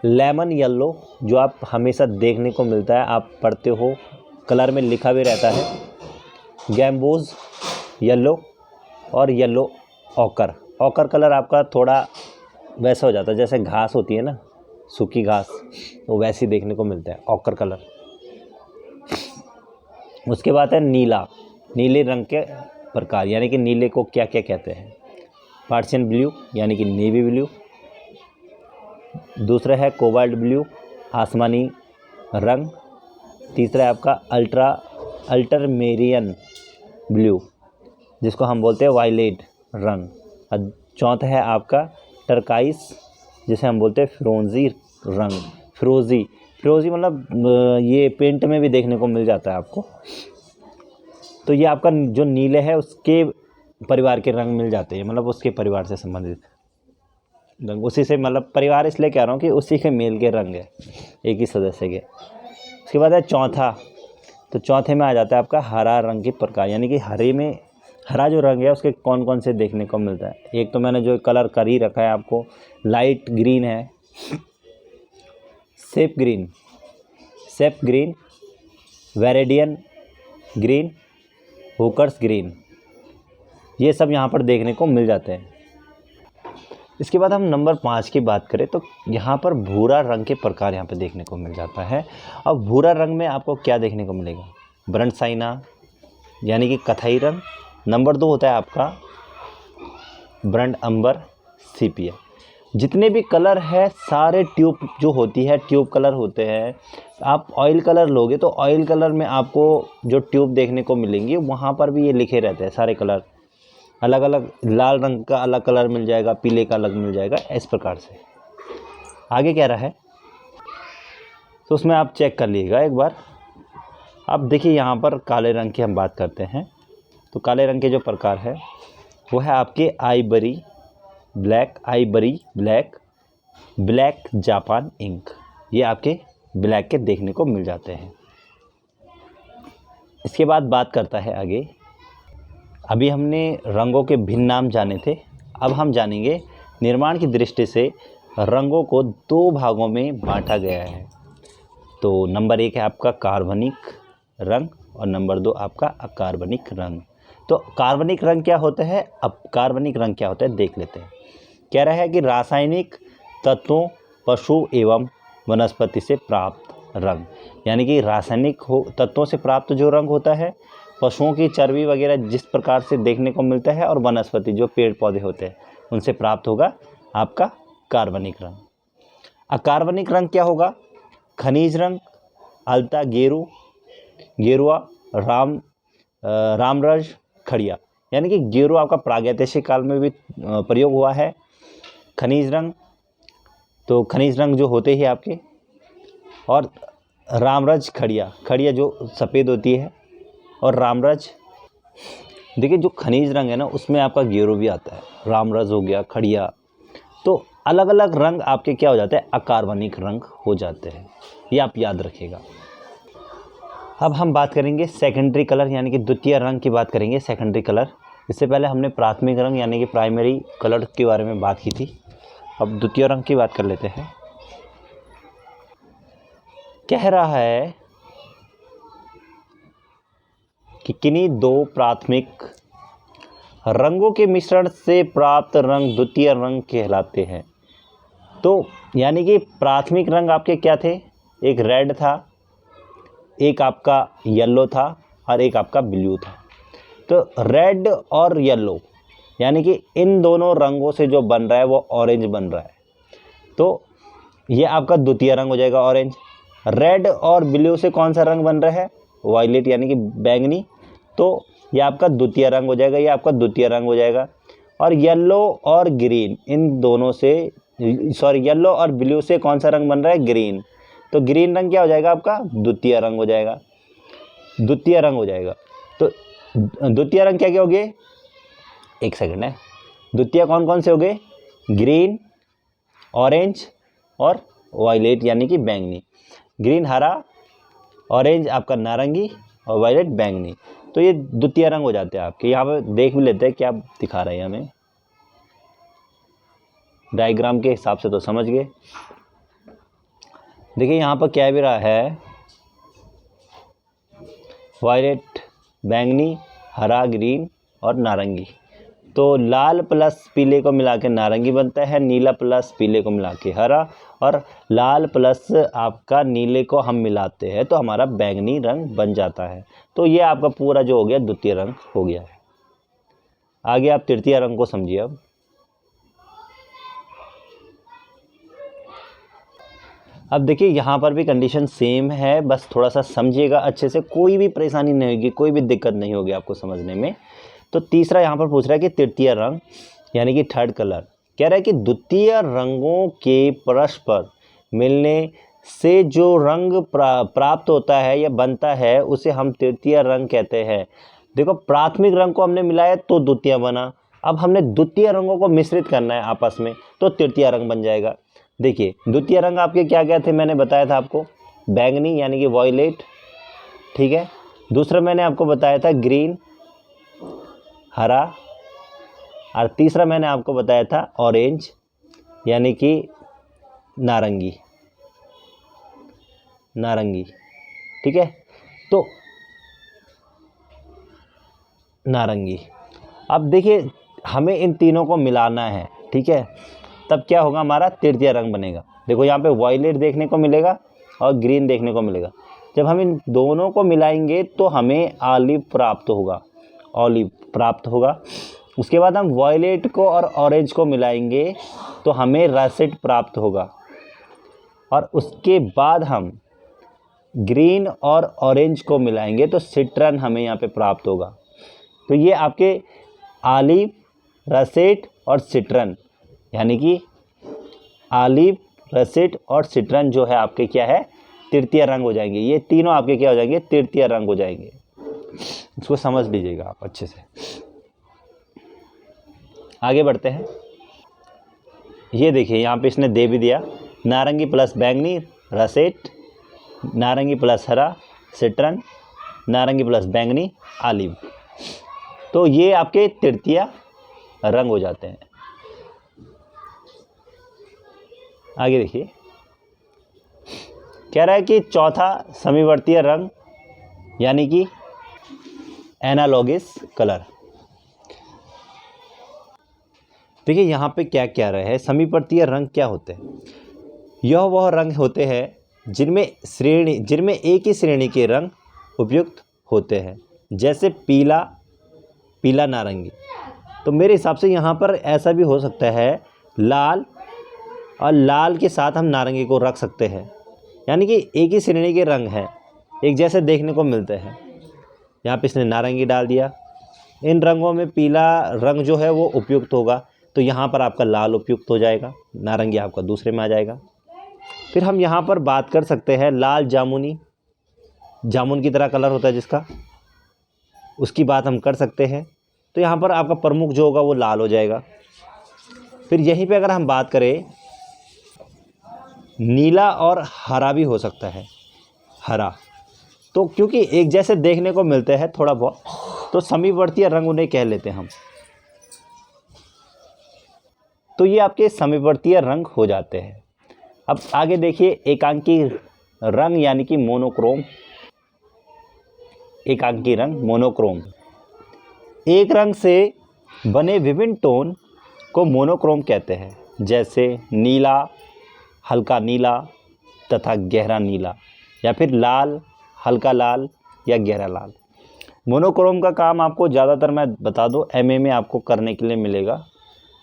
लेमन येलो, जो आप हमेशा देखने को मिलता है, आप पढ़ते हो, कलर में लिखा भी रहता है। गैम्बोज येलो और येलो ऑकर। ऑकर कलर आपका थोड़ा वैसा हो जाता है जैसे घास होती है ना, सूखी घास, वो वैसी देखने को मिलता है ऑकर कलर। उसके बाद है नीला। नीले रंग के प्रकार, यानी कि नीले को क्या क्या कहते हैं? पर्शियन ब्लू यानी कि नेवी ब्लू। दूसरा है कोबाल्ट ब्लू, आसमानी रंग। तीसरा है आपका अल्टरमेरियन ब्लू, जिसको हम बोलते हैं वायलेट रंग। और चौथा है आपका टर्काइस, जिसे हम बोलते हैं फिरोजी रंग। फिरोजी मतलब ये पेंट में भी देखने को मिल जाता है आपको। तो ये आपका जो नीले है उसके परिवार के रंग मिल जाते हैं, मतलब उसके परिवार से संबंधित रंग, उसी से, मतलब परिवार इसलिए कह रहा हूँ कि उसी के मेल के रंग है, एक ही सदस्य के। उसके बाद है चौथा। तो चौथे में आ जाता है आपका हरा रंग के प्रकार, यानी कि हरे में, हरा जो रंग है उसके कौन कौन से देखने को मिलता है? एक तो मैंने जो कलर कर ही रखा है आपको, लाइट ग्रीन है, सेप ग्रीन, वेरेडियन ग्रीन, होकर्स ग्रीन, ये सब यहाँ पर देखने को मिल जाते हैं। इसके बाद हम नंबर 5 की बात करें तो यहाँ पर भूरा रंग के प्रकार यहाँ पे देखने को मिल जाता है। अब भूरा रंग में आपको क्या देखने को मिलेगा? ब्रंटसाइना यानी कि कथई रंग। नंबर 2 होता है आपका ब्रंट अंबर सीपिया। जितने भी कलर है सारे ट्यूब जो होती है, ट्यूब कलर होते हैं। आप ऑयल कलर लोगे तो ऑयल कलर में आपको जो ट्यूब देखने को मिलेंगी वहाँ पर भी ये लिखे रहते हैं सारे कलर, अलग अलग। लाल रंग का अलग कलर मिल जाएगा, पीले का अलग मिल जाएगा, इस प्रकार से। आगे क्या रहा है तो उसमें आप चेक कर लीजिएगा एक बार। अब देखिए यहाँ पर काले रंग की हम बात करते हैं। तो काले रंग के जो प्रकार है वो है आपके ivory black, black Japan ink, ये आपके ब्लैक के देखने को मिल जाते हैं। इसके बाद बात करता है आगे। अभी हमने रंगों के भिन्न नाम जाने थे, अब हम जानेंगे निर्माण की दृष्टि से रंगों को 2 भागों में बांटा गया है। तो नंबर 1 है आपका कार्बनिक रंग और नंबर 2 आपका अकार्बनिक रंग। तो कार्बनिक रंग क्या होता है? अब कार्बनिक रंग क्या होता है देख लेते हैं। कह रहा है कि रासायनिक तत्वों, पशु एवं वनस्पति से प्राप्त रंग, यानी कि रासायनिक तत्वों से प्राप्त जो रंग होता है, पशुओं की चर्बी वगैरह जिस प्रकार से देखने को मिलता है, और वनस्पति जो पेड़ पौधे होते हैं उनसे प्राप्त होगा आपका कार्बनिक रंग। अकार्बनिक रंग क्या होगा? खनिज रंग, अल्ता गेरुआ, रामरज, खड़िया, यानी कि गेरुआ आपका प्रागैतिहासिक काल में भी प्रयोग हुआ है। खनिज रंग, तो खनिज रंग जो होते ही आपके, और रामरज खड़िया जो सफ़ेद होती है, और रामरज। देखिए जो खनिज रंग है ना उसमें आपका गेरू भी आता है, रामरज हो गया, खड़िया। तो अलग अलग रंग आपके क्या हो जाते हैं? अकार्बनिक रंग हो जाते हैं, ये आप याद रखिएगा। अब हम बात करेंगे सेकेंडरी कलर, यानी कि द्वितीय रंग की बात करेंगे। सेकेंडरी कलर, इससे पहले हमने प्राथमिक रंग यानी कि प्राइमरी कलर के बारे में बात की थी, अब द्वितीय रंग की बात कर लेते हैं। कह रहा है कि किन्हीं 2 प्राथमिक रंगों के मिश्रण से प्राप्त रंग द्वितीय रंग कहलाते हैं। तो यानी कि प्राथमिक रंग आपके क्या थे? एक रेड था, एक आपका येलो था, और एक आपका ब्लू था। तो रेड और येलो, यानी कि इन दोनों रंगों से जो बन रहा है वो ऑरेंज बन रहा है, तो ये आपका द्वितीय रंग हो जाएगा ऑरेंज। रेड और ब्लू से कौन सा रंग बन रहा है? वायलेट, यानी कि बैंगनी, तो ये आपका द्वितीय रंग हो जाएगा, ये आपका द्वितीय रंग हो जाएगा। और येलो और ग्रीन, इन दोनों से, येलो और ब्लू से कौन सा रंग बन रहा है? ग्रीन, तो ग्रीन रंग क्या हो जाएगा आपका? द्वितीय रंग हो जाएगा, द्वितीय रंग हो जाएगा। तो द्वितीय रंग क्या क्या हो गए? एक सेकंड है, द्वितीय कौन कौन से हो गए? ग्रीन, ऑरेंज और वायलेट, यानी कि बैंगनी। ग्रीन हरा, ऑरेंज आपका नारंगी, और वायलेट बैंगनी। तो ये द्वितीय रंग हो जाते हैं आपके। यहाँ पर देख भी लेते हैं क्या दिखा रहे हैं हमें, डायग्राम के हिसाब से तो समझ गए। देखिए यहाँ पर क्या भी रहा है, वायलेट, बैंगनी, हरा, ग्रीन और नारंगी। तो लाल प्लस पीले को मिला के नारंगी बनता है, नीला प्लस पीले को मिला के हरा, और लाल प्लस आपका नीले को हम मिलाते हैं तो हमारा बैंगनी रंग बन जाता है। तो ये आपका पूरा जो हो गया द्वितीय रंग हो गया है। आगे आप तृतीय रंग को समझिए। अब देखिए यहाँ पर भी कंडीशन सेम है, बस थोड़ा सा समझिएगा अच्छे से, कोई भी परेशानी नहीं होगी, कोई भी दिक्कत नहीं होगी आपको समझने में। तो तीसरा यहाँ पर पूछ रहा है कि तृतीय रंग यानी कि थर्ड कलर, कह रहा है कि द्वितीय रंगों के परस्पर मिलने से जो रंग प्राप्त होता है या बनता है उसे हम तृतीय रंग कहते हैं। देखो प्राथमिक रंग को हमने मिलाया तो द्वितीय बना, अब हमने द्वितीय रंगों को मिश्रित करना है आपस में तो तृतीय रंग बन जाएगा। देखिए द्वितीय रंग आपके क्या क्या थे, मैंने बताया था आपको, बैंगनी यानी कि वॉयलेट, ठीक है। दूसरा मैंने आपको बताया था ग्रीन, हरा, और तीसरा मैंने आपको बताया था ऑरेंज यानी कि नारंगी, नारंगी, ठीक है। तो नारंगी, अब देखिए हमें इन तीनों को मिलाना है, ठीक है, तब क्या होगा, हमारा तृतीय रंग बनेगा। देखो यहाँ पे वॉयलेट देखने को मिलेगा और ग्रीन देखने को मिलेगा। जब हम इन दोनों को मिलाएंगे तो हमें ऑलिव प्राप्त होगा, ऑलिव प्राप्त होगा। उसके बाद हम वॉयलेट को और ऑरेंज को मिलाएंगे तो हमें रसेट प्राप्त होगा, और उसके बाद हम ग्रीन और ऑरेंज को मिलाएंगे तो सिट्रन हमें यहाँ पे प्राप्त होगा। तो ये आपके ऑलिव, रसेट और सिट्रन यानी कि ऑलिव, रसेट और सिट्रन जो है आपके क्या है, तृतीय रंग हो जाएंगे। ये तीनों आपके क्या हो जाएंगे, तृतीय रंग हो जाएंगे। इसको समझ लीजिएगा आप अच्छे से। आगे बढ़ते हैं। ये देखिए यहाँ पे इसने दे भी दिया, नारंगी प्लस बैंगनी रसेट, नारंगी प्लस हरा सिट्रन, नारंगी प्लस बैंगनी ऑलिव। तो ये आपके तृतीय रंग हो जाते हैं। आगे देखिए कह रहा है कि चौथा समीवर्तीय रंग यानी कि एनालॉगस कलर। देखिए यहाँ पे क्या क्या रहे हैं, समीवर्तीय रंग क्या होते हैं, यह वह रंग होते हैं जिनमें एक ही श्रेणी के रंग उपयुक्त होते हैं, जैसे पीला, पीला नारंगी। तो मेरे हिसाब से यहाँ पर ऐसा भी हो सकता है लाल, और लाल के साथ हम नारंगी को रख सकते हैं, यानी कि एक ही श्रेणी के रंग हैं, एक जैसे देखने को मिलते हैं। यहाँ पे इसने नारंगी डाल दिया, इन रंगों में पीला रंग जो है वो उपयुक्त होगा, तो यहाँ पर आपका लाल उपयुक्त हो जाएगा, नारंगी आपका दूसरे में आ जाएगा। फिर हम यहाँ पर बात कर सकते हैं लाल जामुनी, जामुन की तरह कलर होता है जिसका, उसकी बात हम कर सकते हैं। तो यहाँ पर आपका प्रमुख जो होगा वो लाल हो जाएगा। फिर यहीं पे अगर हम बात करें, नीला और हरा भी हो सकता है, हरा, तो क्योंकि एक जैसे देखने को मिलते हैं थोड़ा बहुत, तो समीवर्तीय रंग उन्हें कह लेते हैं हम। तो ये आपके समीवर्तीय रंग हो जाते हैं। अब आगे देखिए एकांकी रंग यानी कि मोनोक्रोम। एकांकी रंग मोनोक्रोम, एक रंग से बने विभिन्न टोन को मोनोक्रोम कहते हैं, जैसे नीला, हल्का नीला तथा गहरा नीला, या फिर लाल, हल्का लाल या गहरा लाल। मोनोक्रोम का काम आपको ज़्यादातर मैं बता दूं एमए में आपको करने के लिए मिलेगा,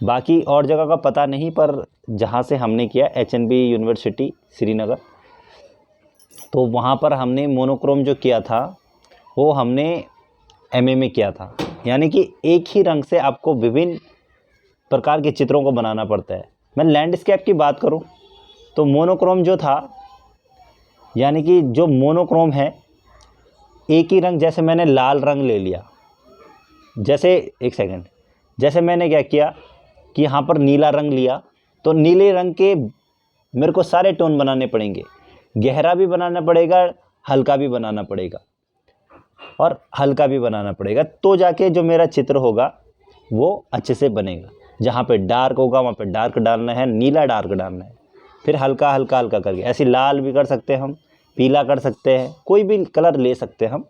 बाकी और जगह का पता नहीं, पर जहाँ से हमने किया एचएनबी यूनिवर्सिटी श्रीनगर, तो वहाँ पर हमने मोनोक्रोम जो किया था वो हमने एमए में किया था, यानी कि एक ही रंग से आपको विभिन्न प्रकार के चित्रों को बनाना पड़ता है। मैं लैंडस्केप की बात करूं तो मोनोक्रोम जो था, यानी कि जो मोनोक्रोम है, एक ही रंग, जैसे मैंने लाल रंग ले लिया, जैसे एक सेकंड, जैसे मैंने क्या किया कि यहाँ पर नीला रंग लिया, तो नीले रंग के मेरे को सारे टोन बनाने पड़ेंगे, गहरा भी बनाना पड़ेगा, हल्का भी बनाना पड़ेगा। और हल्का भी बनाना पड़ेगा, तो जाके जो मेरा चित्र होगा वो अच्छे से बनेगा। जहाँ पे डार्क होगा वहाँ पे डार्क डालना है, नीला डार्क डालना है, फिर हल्का हल्का हल्का करके, ऐसे लाल भी कर सकते हैं हम, पीला कर सकते हैं, कोई भी कलर ले सकते हैं हम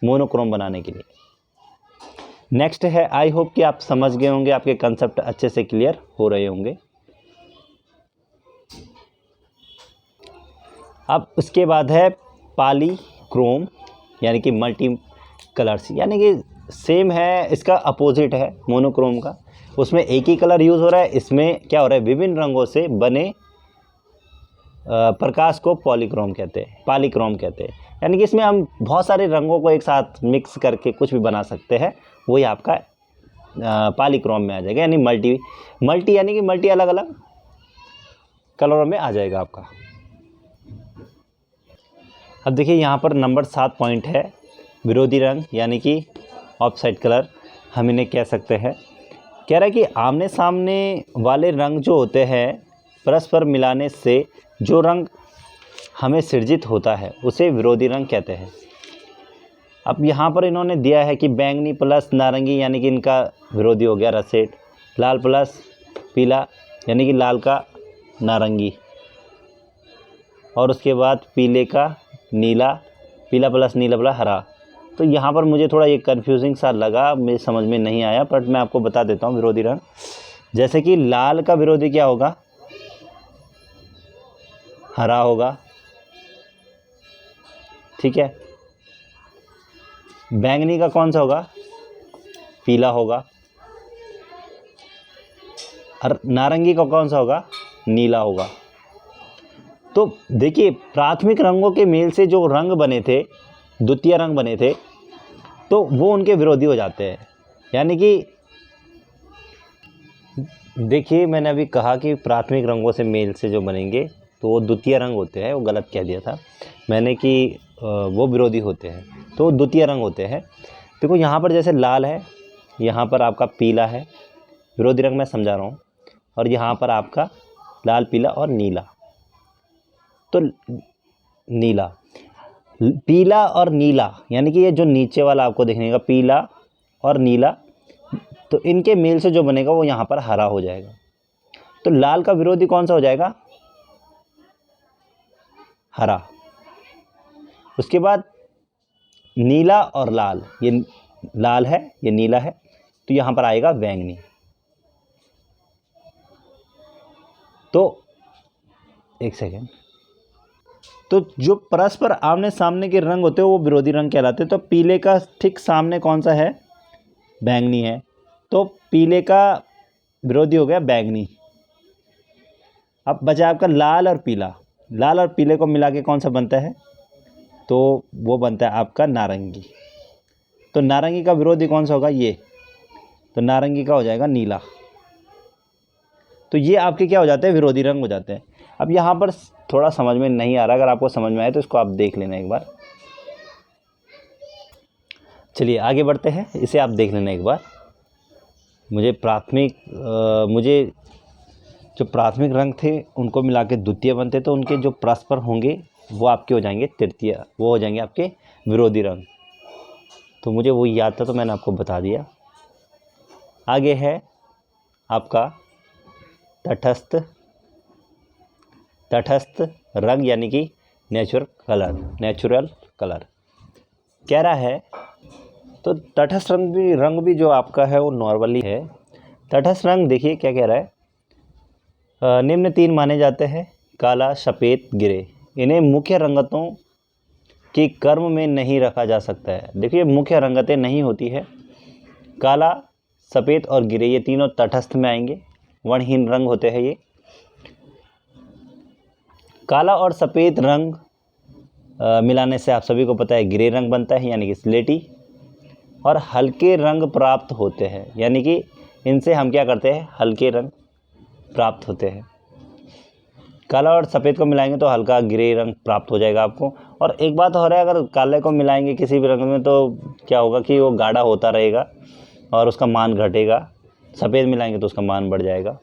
मोनोक्रोम बनाने के लिए। नेक्स्ट है, आई होप कि आप समझ गए होंगे, आपके कंसेप्ट अच्छे से क्लियर हो रहे होंगे। अब उसके बाद है पॉलीक्रोम, यानी कि मल्टी कलर्स, यानी कि सेम है, इसका अपोजिट है मोनोक्रोम का। उसमें एक ही कलर यूज़ हो रहा है, इसमें क्या हो रहा है, विभिन्न रंगों से बने प्रकाश को पॉलीक्रोम कहते हैं, पॉलीक्रोम कहते हैं। यानी कि इसमें हम बहुत सारे रंगों को एक साथ मिक्स करके कुछ भी बना सकते हैं, वही आपका पॉलीक्रोम में आ जाएगा। यानी मल्टी यानी कि मल्टी अलग अलग कलरों में आ जाएगा आपका। अब देखिए यहाँ पर नंबर 7 पॉइंट है विरोधी रंग, यानी कि ऑपोजिट कलर हम इन्हें कह सकते हैं। कह रहा है कि आमने सामने वाले रंग जो होते हैं, परस्पर मिलाने से जो रंग हमें सृजित होता है उसे विरोधी रंग कहते हैं। अब यहाँ पर इन्होंने दिया है कि बैंगनी प्लस नारंगी, यानी कि इनका विरोधी हो गया रसेट, लाल प्लस पीला, यानी कि लाल का नारंगी, और उसके बाद पीले का नीला, पीला प्लस नीला प्लस हरा। तो यहाँ पर मुझे थोड़ा ये कन्फ्यूजिंग सा लगा, मेरे समझ में नहीं आया, बट मैं आपको बता देता हूँ विरोधी रंग। जैसे कि लाल का विरोधी क्या होगा, हरा होगा, ठीक है। बैंगनी का कौन सा होगा, पीला होगा, और नारंगी का कौन सा होगा, नीला होगा। तो देखिए प्राथमिक रंगों के मेल से जो रंग बने थे, द्वितीय रंग बने थे, तो वो उनके विरोधी हो जाते हैं। यानी कि देखिए मैंने अभी कहा कि प्राथमिक रंगों से मेल से जो बनेंगे तो वो द्वितीय रंग होते हैं, वो गलत कह दिया था मैंने कि वो विरोधी होते हैं, तो वो द्वितीय रंग होते हैं। देखो यहाँ पर जैसे लाल है, यहाँ पर आपका पीला है, विरोधी रंग मैं समझा रहा हूँ, और यहाँ पर आपका लाल पीला और नीला। तो नीला, पीला और नीला, यानी कि ये जो नीचे वाला आपको देखने का पीला और नीला, तो इनके मेल से जो बनेगा वो यहाँ पर हरा हो जाएगा। तो लाल का विरोधी कौन सा हो जाएगा, हरा। उसके बाद नीला और लाल, ये लाल है ये नीला है, तो यहाँ पर आएगा बैंगनी। तो एक सेकेंड, तो जो परस्पर आमने सामने के रंग होते हैं वो विरोधी रंग कहलाते हैं। तो पीले का ठीक सामने कौन सा है, बैंगनी है, तो पीले का विरोधी हो गया बैंगनी। अब बचा आपका लाल और पीला, लाल और पीले को मिला के कौन सा बनता है, तो वो बनता है आपका नारंगी। तो नारंगी का विरोधी कौन सा होगा, ये, तो नारंगी का हो जाएगा नीला। तो ये आपके क्या हो जाते हैं, विरोधी रंग हो जाते हैं। अब यहाँ पर थोड़ा समझ में नहीं आ रहा, अगर आपको समझ में आए तो इसको आप देख लेना एक बार। चलिए आगे बढ़ते हैं, इसे आप देख लेना एक बार। मुझे जो प्राथमिक रंग थे उनको मिला के द्वितीय बनते, तो उनके जो परस्पर होंगे वो आपके हो जाएंगे तृतीय, वो हो जाएंगे आपके विरोधी रंग। तो मुझे वो याद था तो मैंने आपको बता दिया। आगे है आपका तटस्थ रंग, यानी कि नेचुरल कलर कह रहा है। तो तटस्थ रंग भी जो आपका है वो नॉर्मली है। तटस्थ रंग देखिए क्या कह रहा है, निम्न 3 माने जाते हैं, काला, सफ़ेद, ग्रे। इन्हें मुख्य रंगतों के क्रम में नहीं रखा जा सकता है। देखिए मुख्य रंगतें नहीं होती है, काला, सफ़ेद और ग्रे, ये तीनों तटस्थ में आएंगे, वर्णहीन रंग होते हैं ये। काला और सफ़ेद रंग मिलाने से आप सभी को पता है ग्रे रंग बनता है, यानी कि स्लेटी, और हल्के रंग प्राप्त होते हैं, यानी कि इनसे हम क्या करते हैं, हल्के रंग प्राप्त होते हैं। काला और सफ़ेद को मिलाएंगे तो हल्का ग्रे रंग प्राप्त हो जाएगा आपको। और एक बात हो रहा है, अगर काले को मिलाएंगे किसी भी रंग में तो क्या होगा कि वो गाढ़ा होता रहेगा और उसका मान घटेगा, सफ़ेद मिलाएंगे तो उसका मान बढ़ जाएगा।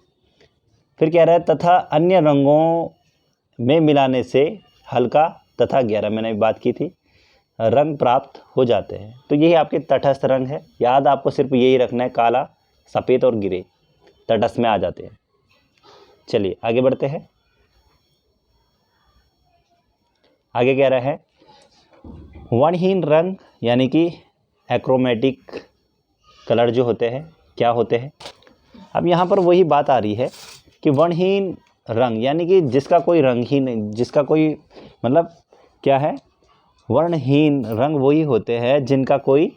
फिर कह रहा है तथा अन्य रंगों में मिलाने से हल्का तथा गहरा, मैंने बात की थी, रंग प्राप्त हो जाते हैं। तो यही आपके तटस्थ रंग है। याद आपको सिर्फ यही रखना है, काला, सफ़ेद और ग्रे तटस्थ में आ जाते हैं। चलिए आगे बढ़ते हैं। आगे कह रहा है वर्णहीन रंग यानी कि एक्रोमेटिक कलर जो होते हैं क्या होते हैं। अब यहाँ पर वही बात आ रही है कि वर्णहीन रंग यानी कि जिसका कोई रंग ही नहीं, जिसका कोई मतलब क्या है, वर्णहीन रंग वही होते हैं जिनका कोई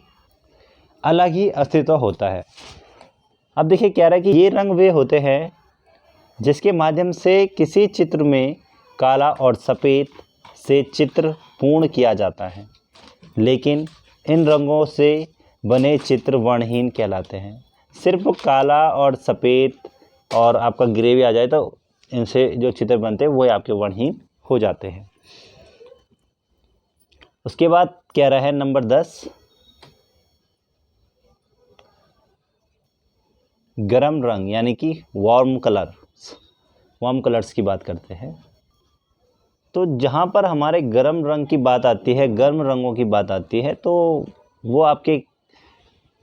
अलग ही अस्तित्व होता है। अब देखिए कह रहा है कि ये रंग वे होते हैं जिसके माध्यम से किसी चित्र में काला और सफ़ेद से चित्र पूर्ण किया जाता है, लेकिन इन रंगों से बने चित्र वर्णहीन कहलाते हैं। सिर्फ काला और सफ़ेद और आपका ग्रे भी आ जाए तो इनसे जो चित्र बनते हैं वो आपके वर्णहीन हो जाते हैं। उसके बाद कह रहा है नंबर 10, गर्म रंग यानी कि वार्म कलर्स की बात करते हैं। तो जहाँ पर हमारे गर्म रंग की बात आती है, गर्म रंगों की बात आती है, तो वो आपके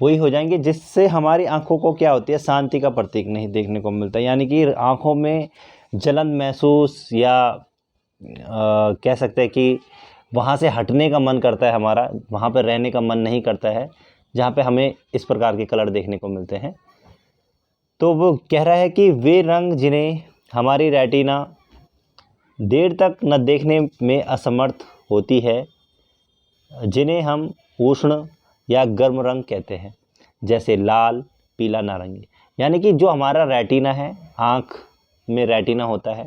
वही हो जाएंगे जिससे हमारी आंखों को क्या होती है, शांति का प्रतीक नहीं देखने को मिलता। यानी कि आंखों में जलन महसूस या कह सकते हैं कि वहाँ से हटने का मन करता है, हमारा वहाँ पर रहने का मन नहीं करता है जहाँ पे हमें इस प्रकार के कलर देखने को मिलते हैं। तो वो कह रहा है कि वे रंग जिन्हें हमारी रेटिना देर तक न देखने में असमर्थ होती है, जिन्हें हम उष्ण या गर्म रंग कहते हैं, जैसे लाल, पीला, नारंगी। यानी कि जो हमारा रेटिना है, आँख में रेटिना होता है,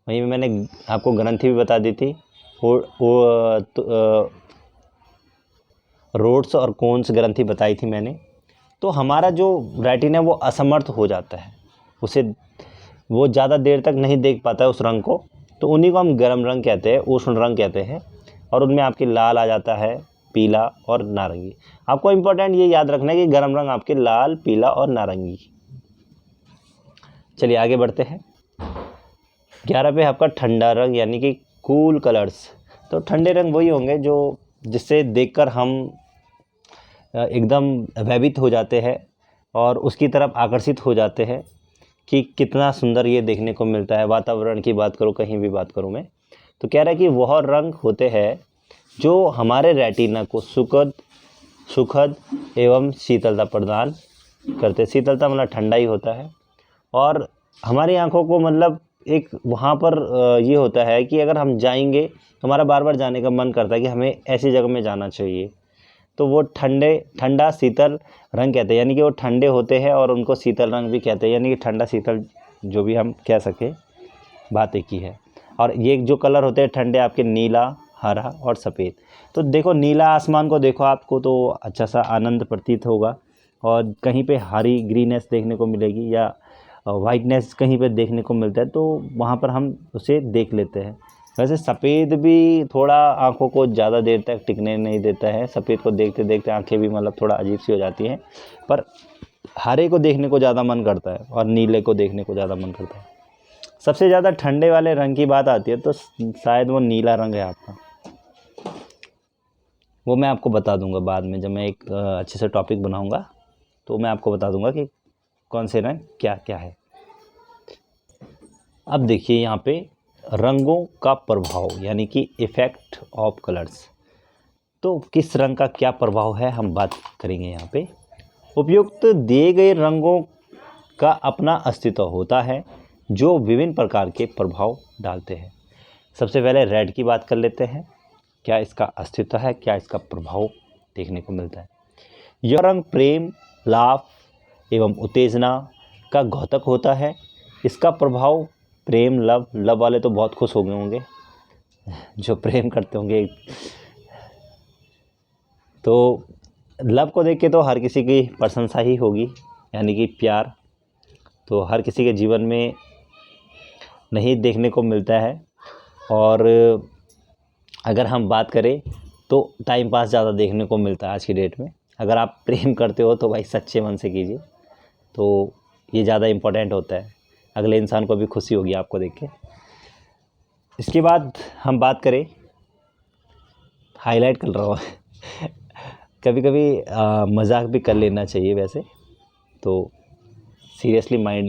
वहीं मैंने आपको ग्रंथि भी बता दी थी, रोड्स और कोन्स ग्रंथि बताई थी मैंने। तो हमारा जो रेटिना है वो असमर्थ हो जाता है, उसे वो ज़्यादा देर तक नहीं देख पाता है उस रंग को, तो उन्हीं को हम गर्म रंग कहते हैं, उष्ण रंग कहते हैं। और उनमें आपके लाल आ जाता है, पीला और नारंगी। आपको इम्पोर्टेंट ये याद रखना है कि गर्म रंग आपके लाल, पीला और नारंगी। चलिए आगे बढ़ते हैं। 11 पे आपका ठंडा रंग यानी कि कूल कलर्स। तो ठंडे रंग वही होंगे जो जिससे देखकर हम एकदम भयभीत हो जाते हैं और उसकी तरफ आकर्षित हो जाते हैं कि कितना सुंदर ये देखने को मिलता है। वातावरण की बात करूँ, कहीं भी बात करूँ मैं, तो कह रहा है कि वह रंग होते हैं जो हमारे रेटिना को सुखद एवं शीतलता प्रदान करते। शीतलता मतलब ठंडा ही होता है। और हमारी आंखों को मतलब एक वहाँ पर ये होता है कि अगर हम जाएंगे तो हमारा बार बार जाने का मन करता है कि हमें ऐसी जगह में जाना चाहिए। तो वो ठंडा शीतल रंग कहते हैं, यानी कि वो ठंडे होते हैं और उनको शीतल रंग भी कहते हैं। यानी कि ठंडा शीतल जो भी हम कह सके, बात एक ही है। और ये जो कलर होते हैं ठंडे, आपके नीला, हरा और सफ़ेद। तो देखो नीला आसमान को देखो, आपको तो अच्छा सा आनंद प्रतीत होगा, और कहीं पे हरी ग्रीनेस देखने को मिलेगी या वाइटनेस कहीं पे देखने को मिलता है, तो वहाँ पर हम उसे देख लेते हैं। वैसे सफ़ेद भी थोड़ा आंखों को ज़्यादा देर तक टिकने नहीं देता है। सफ़ेद को देखते देखते आंखें भी मतलब थोड़ा अजीब सी हो जाती हैं, पर हरे को देखने को ज़्यादा मन करता है और नीले को देखने को ज़्यादा मन करता है। सबसे ज़्यादा ठंडे वाले रंग की बात आती है तो शायद वो नीला रंग है आपका। वो मैं आपको बता दूंगा बाद में, जब मैं एक अच्छे से टॉपिक बनाऊंगा तो मैं आपको बता दूंगा कि कौन से रंग क्या क्या है। अब देखिए यहाँ पे रंगों का प्रभाव यानी कि इफ़ेक्ट ऑफ कलर्स। तो किस रंग का क्या प्रभाव है हम बात करेंगे यहाँ पे। उपयुक्त दिए गए रंगों का अपना अस्तित्व होता है जो विभिन्न प्रकार के प्रभाव डालते हैं। सबसे पहले रेड की बात कर लेते हैं। क्या इसका अस्तित्व है, क्या इसका प्रभाव देखने को मिलता है। यह रंग प्रेम, लाभ एवं उत्तेजना का द्योतक होता है। इसका प्रभाव प्रेम, लव वाले तो बहुत खुश हो गए होंगे जो प्रेम करते होंगे। तो लव को देख के तो हर किसी की प्रशंसा ही होगी, यानी कि प्यार तो हर किसी के जीवन में नहीं देखने को मिलता है। और अगर हम बात करें तो टाइम पास ज़्यादा देखने को मिलता है आज की डेट में। अगर आप प्रेम करते हो तो भाई सच्चे मन से कीजिए, तो ये ज़्यादा इम्पोर्टेंट होता है। अगले इंसान को भी खुशी होगी आपको देख के। इसके बाद हम बात करें हाईलाइट कर रहा हूँ कभी कभी मजाक भी कर लेना चाहिए वैसे, तो सीरियसली माइंड